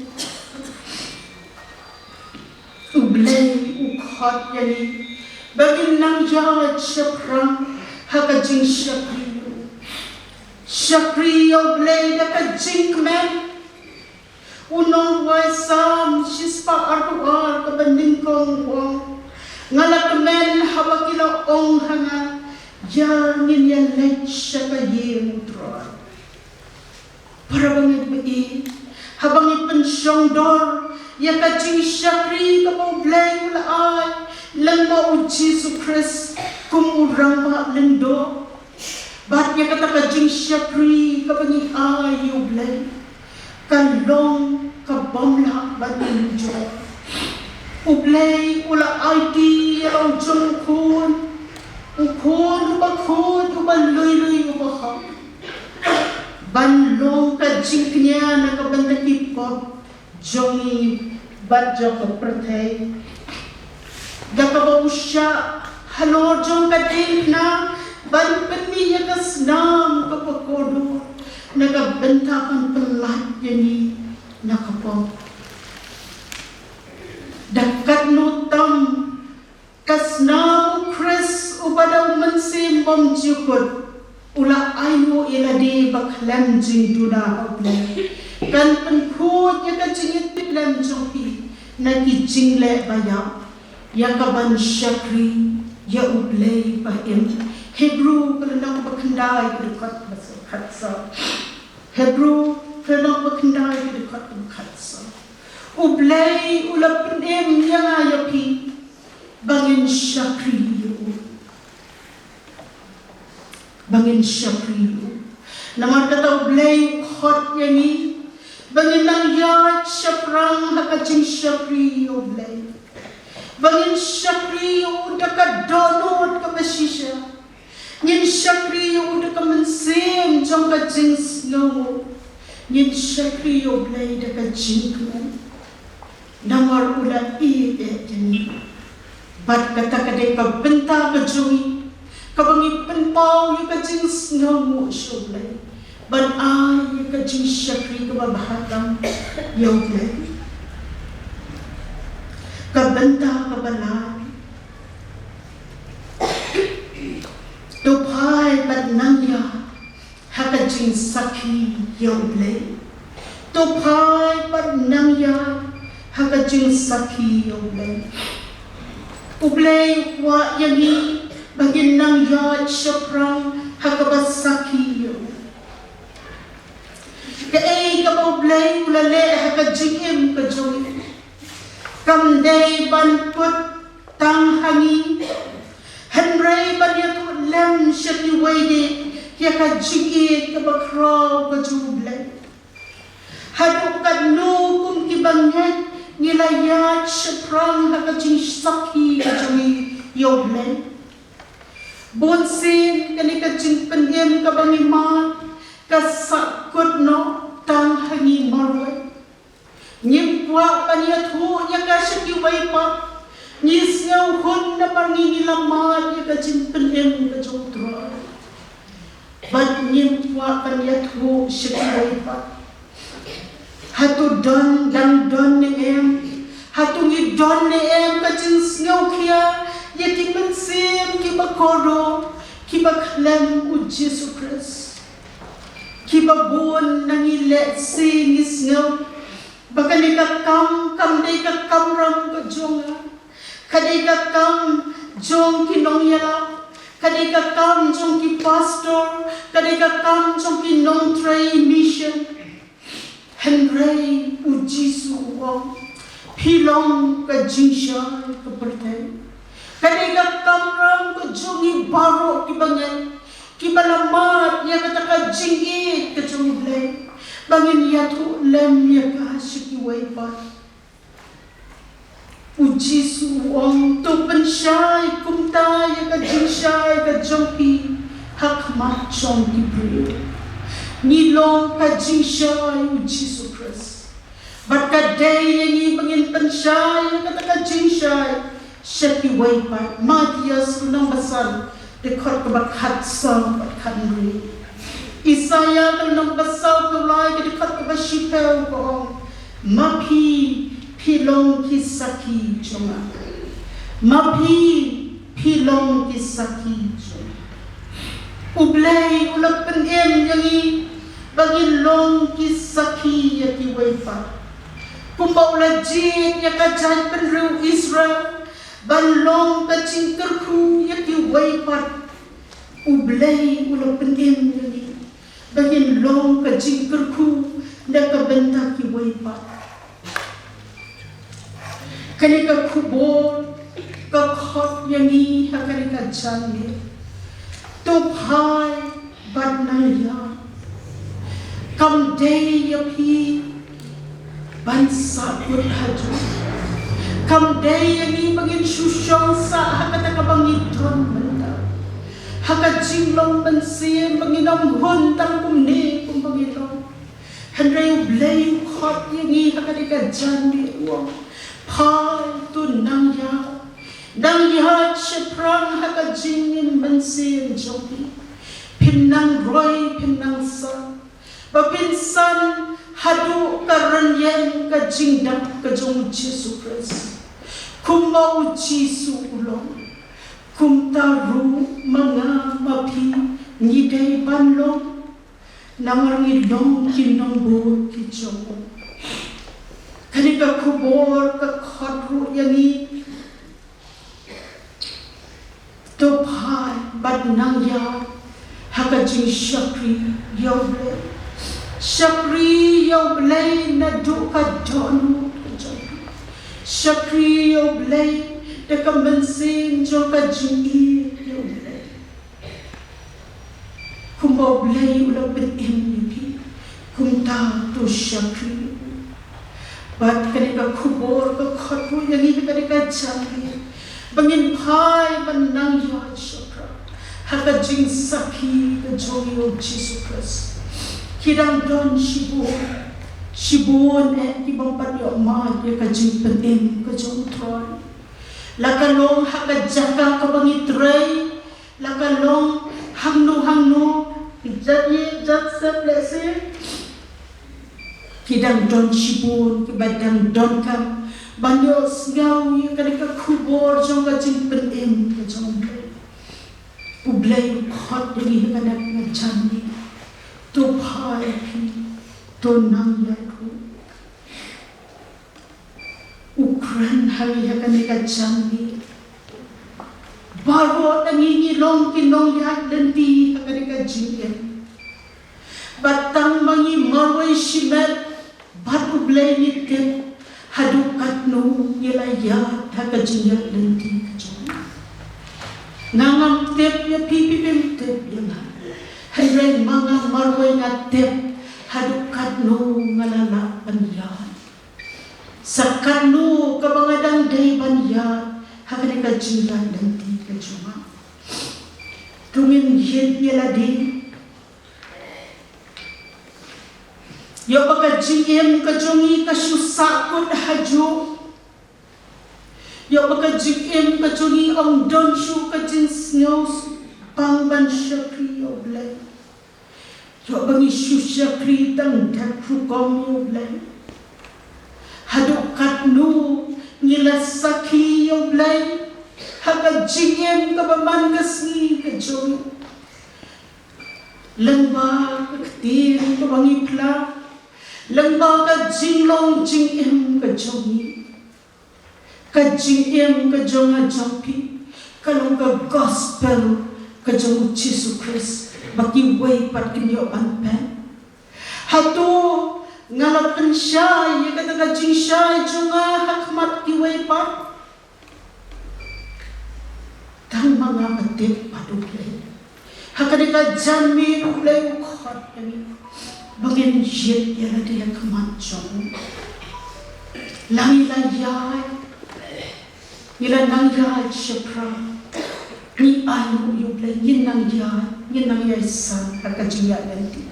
ukhot yani bagin nang jawad syaprang haka jing syakri Shakri oblay da ka jinkmen. Unong way sam shispa arkuar ka banding kong wong. Ngalakmen hawakila ong hanga. Yangin yan lech siya ka yemutro. Para bangit ba habang ipensyong dor, yaka jing Shakri ka oblay wala ay. Lang mo Jesus Christ kumurang ma lindo. Ba't niya katakadjing Shakri kabangi ayaw blay? Kalong kabamla baninjo. Ublay ula ID yalaw jong kun. Ukun ubakun ubaluy-luy ubahak. Banlong kadjing kanya nakabandakipag. Jongi badjo kapratay. Gakabaw siya halo jong kading na. Ban peniya kasnam kapakodo nagabentakan pelat yani nakapo dakat nutam kasnam Chris ubadaw mansim bom jukut ula ayo iladi baklam jing duna oblay kan penkhut ya kajingit biklam jongpi nagi jingle bayam ya kaban Shakri ya oblay paim Hebrew kelenang berkendai ke dekat berkatsa. Hebrew kelenang berkendai ke dekat berkatsa. Ublay ulap penem yang ayapi bangin Shakri. Bangin Shakri. Nama kata ublay khot yang ni bangin nang yat syaprang hakacing Shakri ublay. Bangin Shakri udakat donut ke besisya. Yin Shakri udah kemensim jong ka jing snow. Yin Shakri oblay da ka jing kuman. Namar ula jani. Bat kata kadai ka benta ka jongi. Kabangi penpau yu ka jing snow mo oblay. Ban ay yu ka jing Shakri ka babahatang yu oblay. Ka benta ka balay. Tupai bat nangya hakajing saki yoblay. Tupai bat nangya hakajing saki yoblay. Ublay wa yani bagin nangya syaprang hakabat saki yo. Kaay kabublay ulale hakajing im kajoy. Kamday ban put tang hangi. Henry banyak lem syaki wede ya ka jigi ka bakraw ka jublay. Haduk kad no kum ki banget nilayat syaprang ha ka jing saki ka jigi yoblay. Bonsin kani ka jing penyem ka bangiman ka sakut no tang hangi marway. Nyipwa banyak hu ya ka syaki waipa. Nisyaw hun na pangingilaman ya kajing penem ka jodra. Bat nyipwa kanyat ho syakaway pa. Hatu don dang don ni em. Hatu ni don ni em kajing sngaw kya. Yating mensim kiba kodo. Kiba klem u Jesus Christ. Kiba buon nangile si nisngaw. Baka ni kakam day kakam ram ka jonga. Kadai ka kam jong ki nong yala, kadai ka kam jong ki pastor, kadai ka kam jong ki non tray mission. Henry u Jisu wong pilong ka jingsha ka pertai. Kadai ka kam ram ka jong i baro ki bangen, ki balamat ya kata ka jingi ka jong blay. Bangin ya tu lem ya ka shiki way pa. Ujisu wong tu pensyai kumta ya ka jinsyai ka jongpi hakmat jongki brio. Nilong ka jinsyai ujisu Christ. Bat ka day ya ni bangin pensyai ya ka jinsyai syaki waypat Matias unang basal dekot ka bakhat sa bakhanri. Isaya ka unang basal tulay ka dekot ka basyipel ko mapi pilong kisaki jonga. Mapi pilong kisaki jonga. Ublay ulap penem yangi bagi long kisaki ya kiwaipa. Kumba ula jit ya kajan penru Israel ban long kacing kerku ya kiwaipa. Ublay ulap penem yangi bagi long kacing kerku na kabenta kiwaipa. Kanika kubol kakhot yangi hakanika jani. Tupai badnaya kam day yapi bansa haju kam day yani bagin susyong sa hakata kabangitron benda hakat jinglong bansi banginam huntang kumne kumbangilong handray blay khot yani hakatika jandi uang pai tu nangya Nang lihat seprang haka jingin mensin jogi Pinang roy pinang sa Bapinsan hadu karanyen ka jingdak ka jong Jesu Christ Kumau Jesu ulong Kumtaru mga mapi Ngiday banlong Nangarngidong kinong buot ki jong Kanika kubor ka khadru yani Tupai badnangya hakajing syakri yauble syakri yauble na duka donu syakri yauble deka mensing joka jingi yauble kumba ble ulang benim yupi kumta tu syakri bat kanika kubor ka khatu yangi kanika jangli Bangin pai banang yad syakra haka jing saki ka jongi o Jesu Christ Kidang don shibon ibang patyo ma ya ka jing penim ka jong troy Lakalong haka jaka ka bangit ray Lakalong hangno Ijat sa plese Kidang don shibon kibadang don kam Banyo sgaw yung kanika kubor jong kajing penem ka jong blay. Ublay khot yung hikanak na jani. Tupai pi tonang yaku. Ukran hali hikanika jani. Baro nangingilong kinong yak danti hikanika jingyan. Batang mangi marway shimet bat ublay nitin. Hadukat no yelaya hakajiya lenti kajong Nangam tep ya pipipim tep ya nga Hanray mga marway nga tep Hadukat no ngalala banyan Sakat no kabangadang day banyan Hakanikajiya lenti kajong Tungin yel yeladi Yo baka jingem ka jongi ka susakot haju Yo baka jingem ka jongi ang donshu ka jinsnews pangban syakri yo blay Yo bangi syakri tang dakrukom yo blay Hadukat nu nila saki yo blay Haka jingem ka baman kasni ka jongi Lengba kaktir ka bangi plak Lembaga jinglong jingim ka jongi Ka jingim ka jonga jongpi Kalong ka gospel ka jong Jesu Christ Baki way pat kinyo anpen Hato ngalapan siya Yagata ka jing siya jonga hakmat ki way pat Tang mga patip paduklay Hakadika janmi uklay ukhat yani Bangin yet yala dia kemanchong Langi layay Nila nang yay syapra Ni ayu yublay Yin nang yay san Hakajiya nanti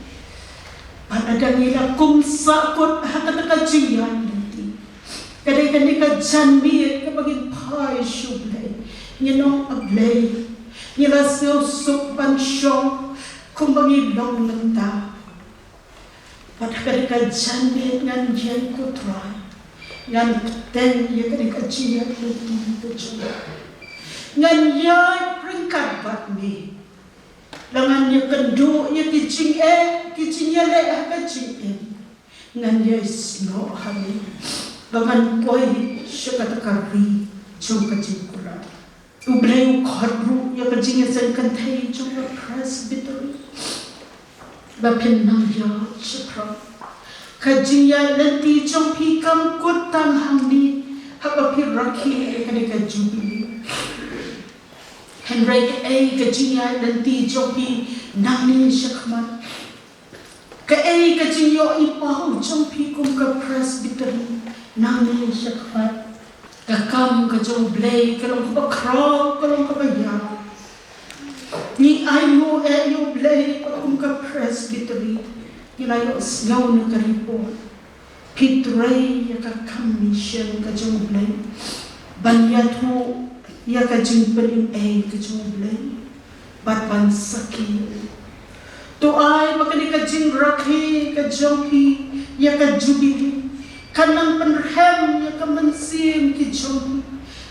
Panada nila kumsakot Hakatakajiya nanti Kadai kanika janmir Kabagin pai syublay Ninong ablay Nila siusuk bansyong Kumbangi long nanta Padahal janmit ngan jen kutrai, ngan ten ya kadika jiya lutin kecil, ngan ya peringkat bat mi, Langan ya kendo ya kijing ya le kijing ngan ya sno hami langan koi syakatakari jong kijing kura ubleu khadru ya kijing ya sen kanthai jong presbytery bapin nang ya chapra kijing ya lenti jong pi kam kutang hamni habapi rakhi kadika jubili Henry kajia nanti jopi nangni shakman kajio ipahu jopi kum ka presbytery nangni shakman kakam kajo blay kalong ka kro kalong ka baya ni ayo blay kum ka presbytery ilayo snow na karipo pitray ya kakam mission kajo blay banyathu ya kajing pening kajong blay bat ban saki to ay makani kajing rakhi kajong pi ya kajubili kanang penrem ya kamansim kijong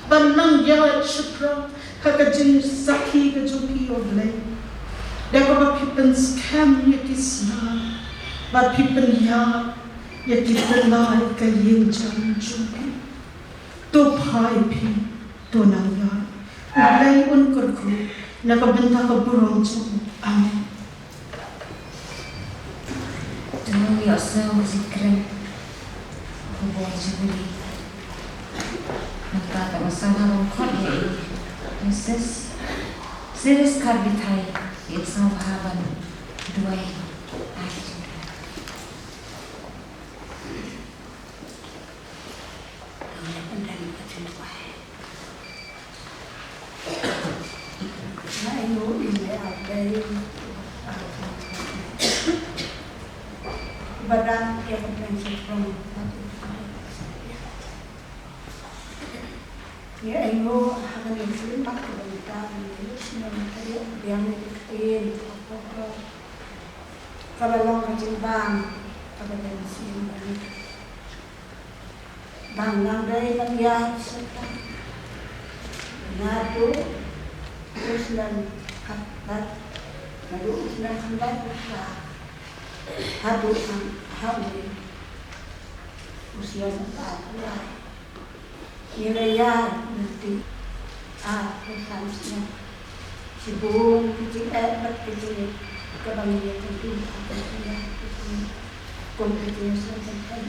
banang ya shapra kajing saki kajong pi o blay da ka pipen scam ya kisna bat pipen ya kipen lai kayeng jang jong to pai pi Tunang yan. Ulay unkor ko, nakabenta ka burong jong. Amen. Tunang yosa zikren. Hubong jubili. Nagtata masama ng kod Yesus. Siris karbitay. Isang bahaban. Duway. Badan yang berpengaruh ya ayo akan influence pada kita semua material yang diketin kalau long kecil bang pada bensin bang nang dari melihat serta nado terus dan hadat nado dan hadat hadu hamil usia 4 bulan nilainya nanti harusnya sibuk kecil kecil kebanyakan tentu ada kompetisi sampai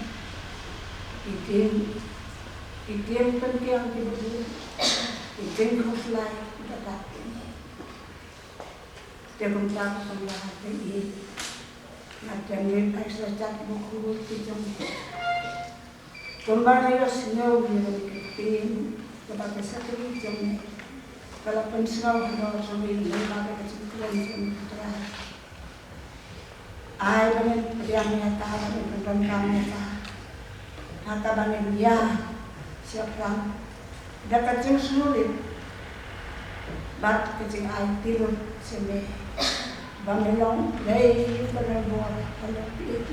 itu penting itu khuslah dapat dia beritahu sama hati macam ni pasal cat buku macam kembali snow yang diketin kepada satu macam kalau pun snow kalau sambil lembaga kecil-kecilan macam terakhir air banyak yang nyata banyak nyata kata banyak dia siapa dah kecil sulit bat kecil air tidur sini Bangelong day berbuat kalau pilih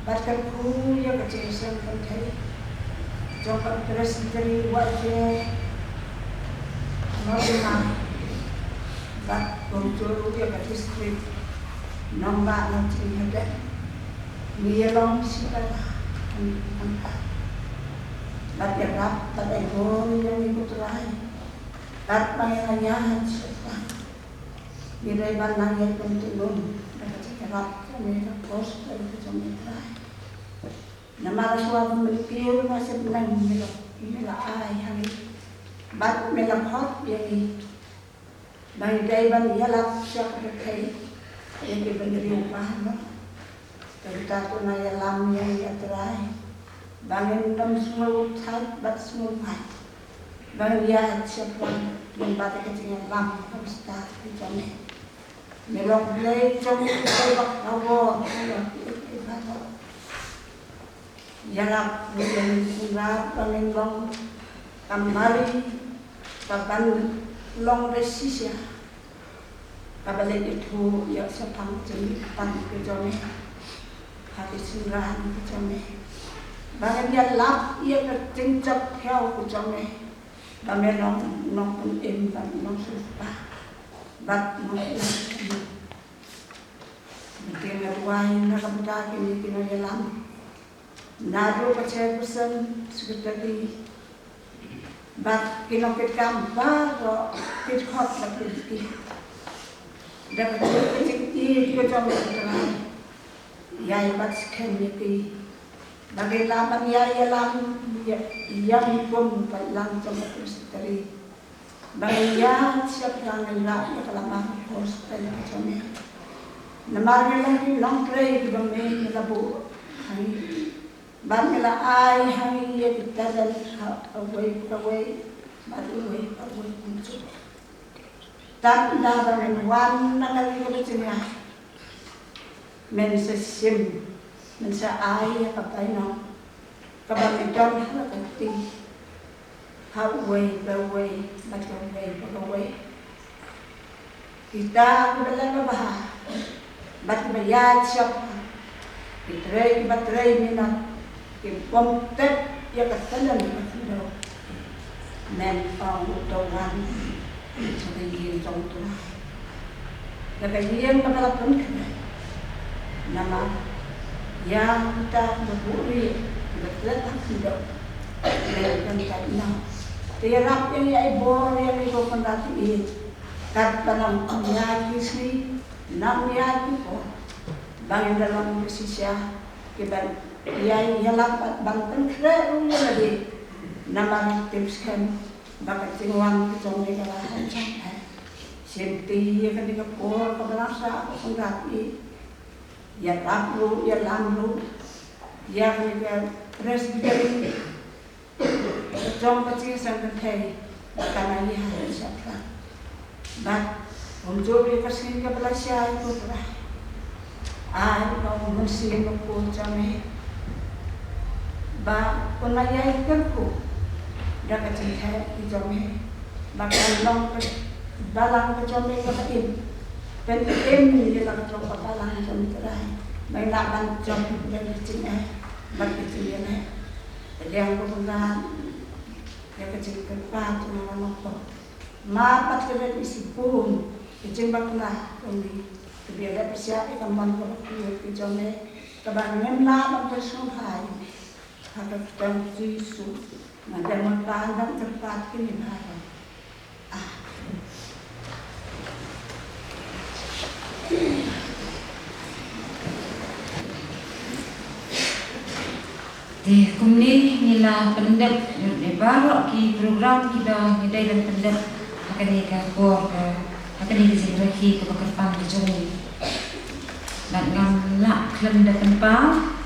batku ya kecil penting coba terus dari wajah normal bat muncul ya kecil strip nombak nanti ada mielong siapa bat ya rap bat ekor yang ikut lain bat pangerannya siapa Nilai bandang yang penting dapat cekerap kami pos dari kecamatan. Nama suami berpikir masih belum inilah ayah bat melam hot jadi bagi daiban ialah siapa terkait yang diberi upah dari tato naya lam yang ia terai bangin dam semua utai bat semua utai bagi dia siapa yang bat kecilnya lam harus tak dijamin melok play jom kita awal jalak bukan surat pengelong kembali kapan long resisia kabalik itu ya sepang jadi pan kejome hati surat kejome banyak dia lap ia tercincap heo kejome kami long pun em kan long susah bat Mungkin ngaruain na kabuta kini kinayalam. Naro pa chairperson secretary. Bat kinokit kampa ro kitkot na kitki. Dapat kitki ko jom na. Yai bat kemiti. Bagai laman yai lam yang pun lang jom secretary. Bagai ya siap lang la kalaman hospital jom. Namanya lagi long tray di bawah melabu, hari, bangla ay hari ya kita dan away, away muncul. Tak ada orang nakali ko sini, mensesim, mensa ay kapay no, kabamitan nakati, away, away. Kita udah bah. Bat bayad siya batray minat impomtet ya katalan daw men pang utawan sa tingin tong to nagayeng makalapon ka nama yang kita berburi berletak daw lekan kana tiarap yang ay bor yang iko pendati kat panang panyaki si namnya itu, bang dalam Indonesia, kita yang lapat bangkan keren lagi, nama tips kan, bakat tinggal kita mereka lancar, senti kan di kapur, keberasa, penggati, ya lalu, yang mereka presbiteri, jom kecil sampai teh, karena ia harus siapkan, Untuk dikasih ke Malaysia itu pernah, mau mesin aku cami, pernah ya ikanku, dah kecil di cami, bahkan long dalang ke cami kemudian, penting ni dalam cami dalang cami terakhir, mainan cami dari kecil bagi kecil jadi yang pernah ya kecil keempat nama apa, mapat kerja isi pun. Kecil bakna kami kebiasa persiapan kampan kalau kejone kebanyakan lama bersungai harus tentu su nanti makan tempat ini baru di kumni nila pendet baru ki program kita ngidai dan pendet akan dikapur akan disebut ke pekerjaan kejauhan dan ngamla klem depan pau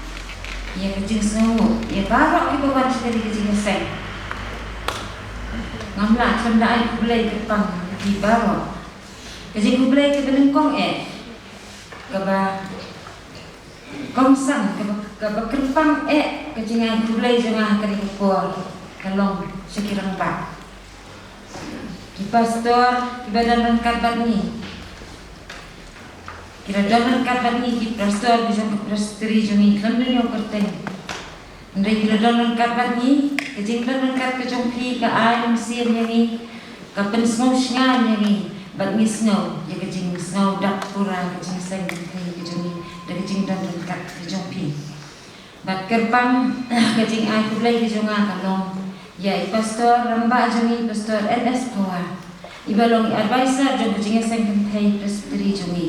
ya kecil semua ya baru kita buat sekali kecil sen ngamla klem dah kulai ke pang di baru kecil kulai ke benengkong keba kongsang keba kerpang kecil ngai kulai jangan kali kupur kalong sekirang bak Ki pastor, ki badan rengkat bat ni. Kira dan rengkat bat ni ki pastor bisa ke presteri jungi kan dunia kerten. Ndai kira dan rengkat bat ni, kejing dan rengkat ke jongpi ke air mesin yang ni, ke pensngau sngan yang ni, bat ni sngau, ya kejing sngau dak pura kejing seng ke jungi, dak kejing dan rengkat ke jongpi. Bat kerpang kejing air kulai ke jonga kalong. Ya, pastor rambak jungi pastor NS Power. Ibalong advisor jong kucingnya sengken thai presbyteri jungi.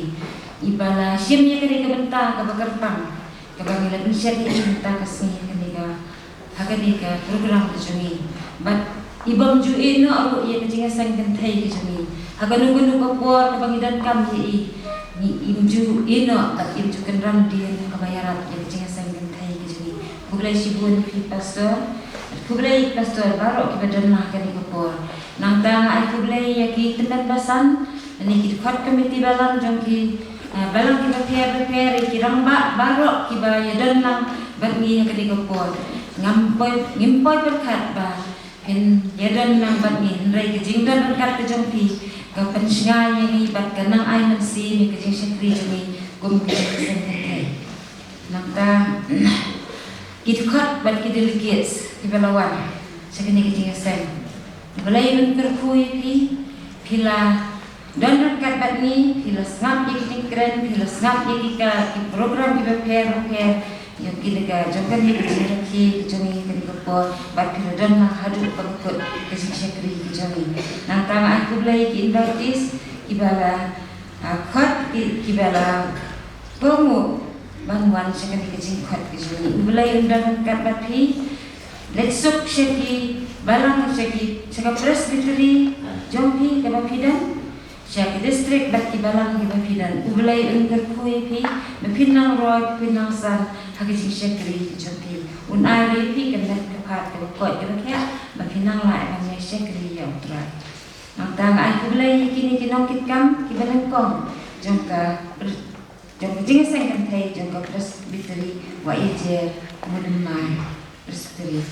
Ibala shimnya kini kebenta ke bakerpang. Ke bangila pensyari benta kesini kini ke hakani ke program jungi. But ibang ju ino aku ia kucingnya sengken thai jungi. Hakanu gunu kapur ke bangidan kami ni imju ino at imju kenram dia kebayaran ia kucingnya sengken thai jungi. Bukan sibun pastor. Kublai pastor baru kita dengar kali kapur. Nang tanga ay kublai yaki tendan basan, ani kita khot komiti balang jongki balang kita prepare kiramba baru kita yadan lang bagi kali kapur. Ngimpoy berkat ba pen yadan lang bagi nrai kejing dan berkat kejongki ka pensinga yang ibat kanang ay mansi mi kejing syakri jami gum kejing sentai. Nang ta kita khot bat kita delegates Ibalawan, saya kena kerja sen. Balai men perkui pi, pila Dan kat bat ni pilas ngap ye keren pilas ngap ye ki program ki prepare yang kita jangkan ni kita ki kami kan ko bat pila dan nak hadu pangkut kasi syakri ki jami nang tama aku belai ki invites ki bala khot ki bala pomo banwan syakri ki jing khot ki jami belai undang kat bat pi letsuk syaki balang syaki syaka presbytery jompi ke bapidan Syaki distrik bat ki balang ki bapidan ubelai ungker kui pi bapinang roy pinang san hagi syakri jompi un ai pi kan nak kepat ke kot ke kya bapinang lai bang syakri ya utrai nang tang ai ubelai kini kinong kitkam ki balang kong jongka jing sang kan thai jongka presbytery wa ejer mudmai presbytery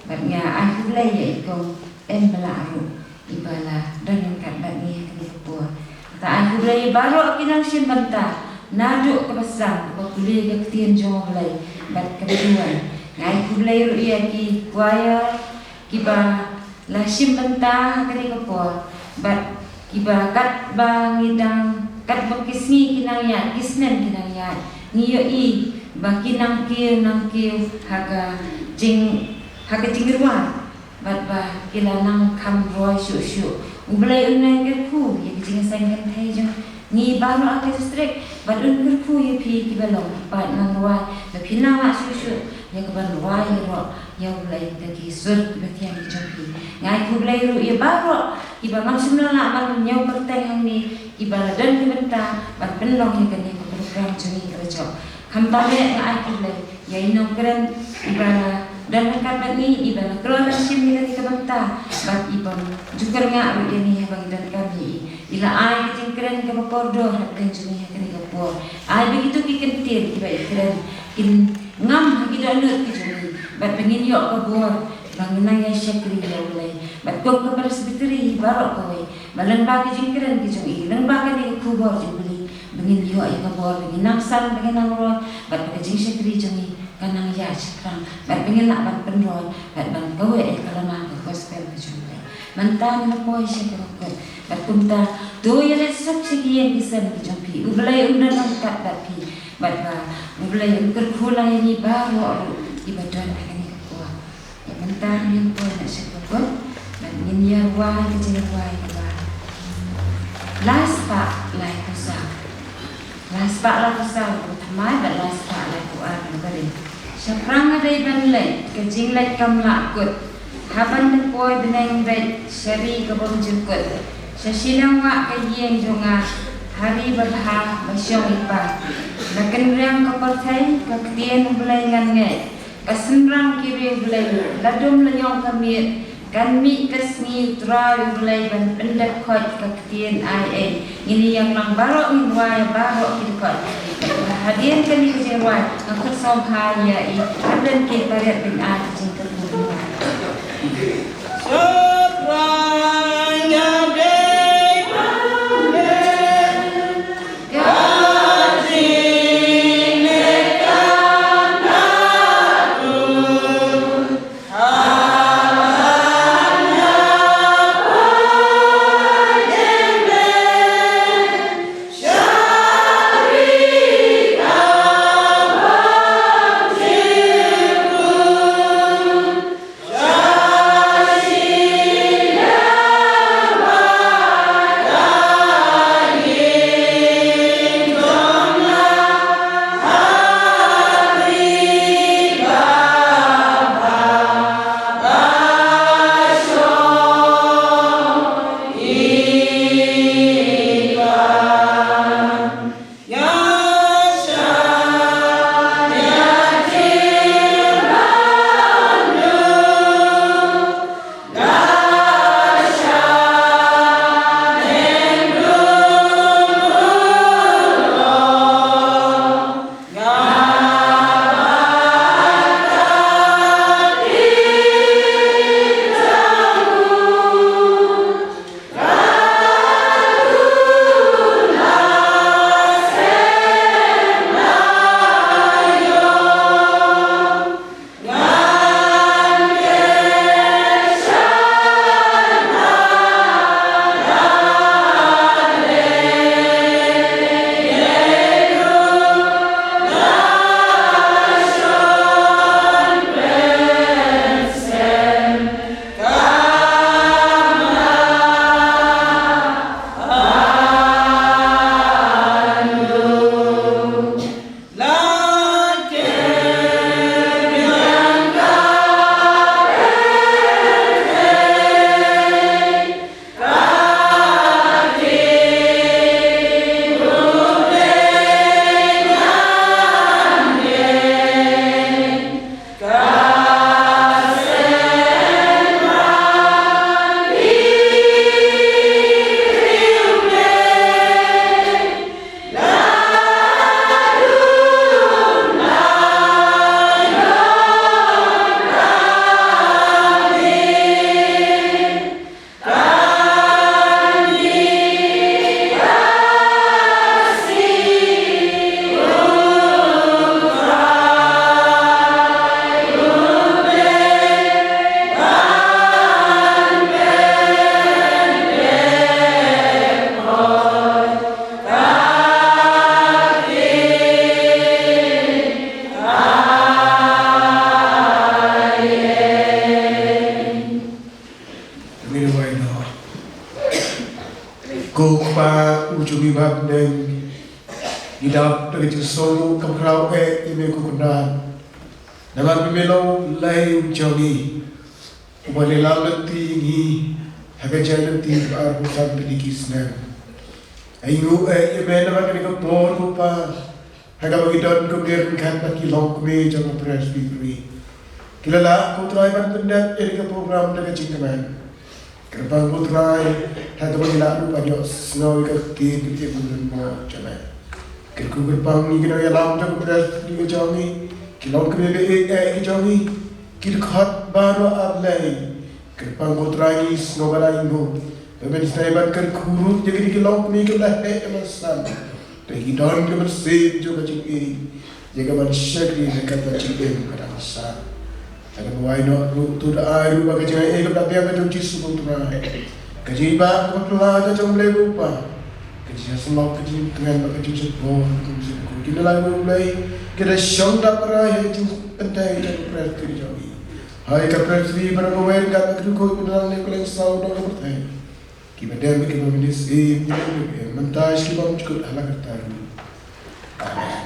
batnya ai ubelai ya ikong belaru ibala dan yang kat bat ni kini kepua ta aku belai baru kinang sim banta naduk ke besang ke kuliah ke ketien jong belai bat keduan ngai aku belai ruia ki kuaya ki ba la sim banta kini kepua bat ki ba kat ba ngidang kat bekisni kinang ya kisnen kinang ya ngiyo i ba kinang kiu haga jing ruan bat ba kila nang kam roy syu ubelai unang kerku ye jing sang kan thai jong ni baru ak distrik bat un kerku ye pi ki balong bat nang roy ba pinang la syu ye ka ban roy ye ro ye ubelai ta ki sur ba tiang ki jong pi ngai ku ubelai ru ye baru ki ba mang simna la ban nyau berteng hang ni ki ba dan ki benta bat penlong ye kan ye ko program joni ka jo kam ba le ngai ku ubelai ye inong keren ibala dan kat ni ibang keluar sim ni kita banta bat ibang jukar nga ru ni bang dan kami ila ai keren ke pordo hakan juni hakan ke por ai begitu ki kentir iba keren kin ngam hagi dolut ki juni bat pengin yok ke bor bang nang ya syakri ya ulai bat ko ke presbytery barok ko balan ba ki keren ki juni lang ba ka ni ku bor juli bengin yok ya ke bor bengin namsan bengin nang ro bat ka syakri juni kanang ya sekarang bat pengen nak bat penroy bat ban gawe kalama ke gospel ke jumpa mantan na poi syakir ko bat kumta do yele sak sigiyen kisan ke jumpi ubelai undan nang kat bat pi bat ba ubelai ungker khula ni baru ibadan kani ko ya mantan yang poi nak syakir ko bat ngin ya wa ke jeng wa ba last pa lai kusa last pa la kusa thamai bat last pa lai ku ar ngari Syafrang adai banlai kejing lai kam lakut haban depoi benang bai syari kabong jukut syasilang wak kajien jonga hari berha basyong ipa naken riang kapartai kaktian belai ngangai kasenrang kiri belai ladum lenyong kamit kan mi kesni trai belai ban pendak khot kaktian ai ini yang lang barok ni wai barok kidkot hadian kali kejeruan aku sombha ya i adan ke tariat bin a jing kemudian Shari bab neng idap dari solo kamrau ime kukunan naman pimelo lay ujoni umali lalati ngi hagajan ti ar bukan bilikis nang ayu ime naman kini kapor kupa hagabagidon kumir kan pakilong kume jang presbytery kilala kutrai ban pendat erika program daga cingkaman Kerbang putrai, hati bagi lalu banyak snow ke kiri bulan mau jalan. Kerku gerbang ni kena yalam jago beras di kejami, kilau kena kejami, kirkat baru ablay. Kerbang putrai ni snow balai ingo, pemain sniper kerkurut jadi kilau ni kena emasan. Tapi don ke bersih juga cingki, jaga manusia ni dekat cingki kadang sah. Agar why not tu dah air bagi jangan ikut tapi apa tu cisu pun tu lah. Kaji ba tu lah ada jom boleh lupa. Kaji semua kaji dengan bagi cisu pun kita lagi boleh kita syong dah pernah yang cisu pentai dan pres kiri jami. Hai kapres ni pada komen kat aku kau benar ni kalau sahur dah bertai. Kita dah mikir menis mentai kita cukup halak tertarik. Amen.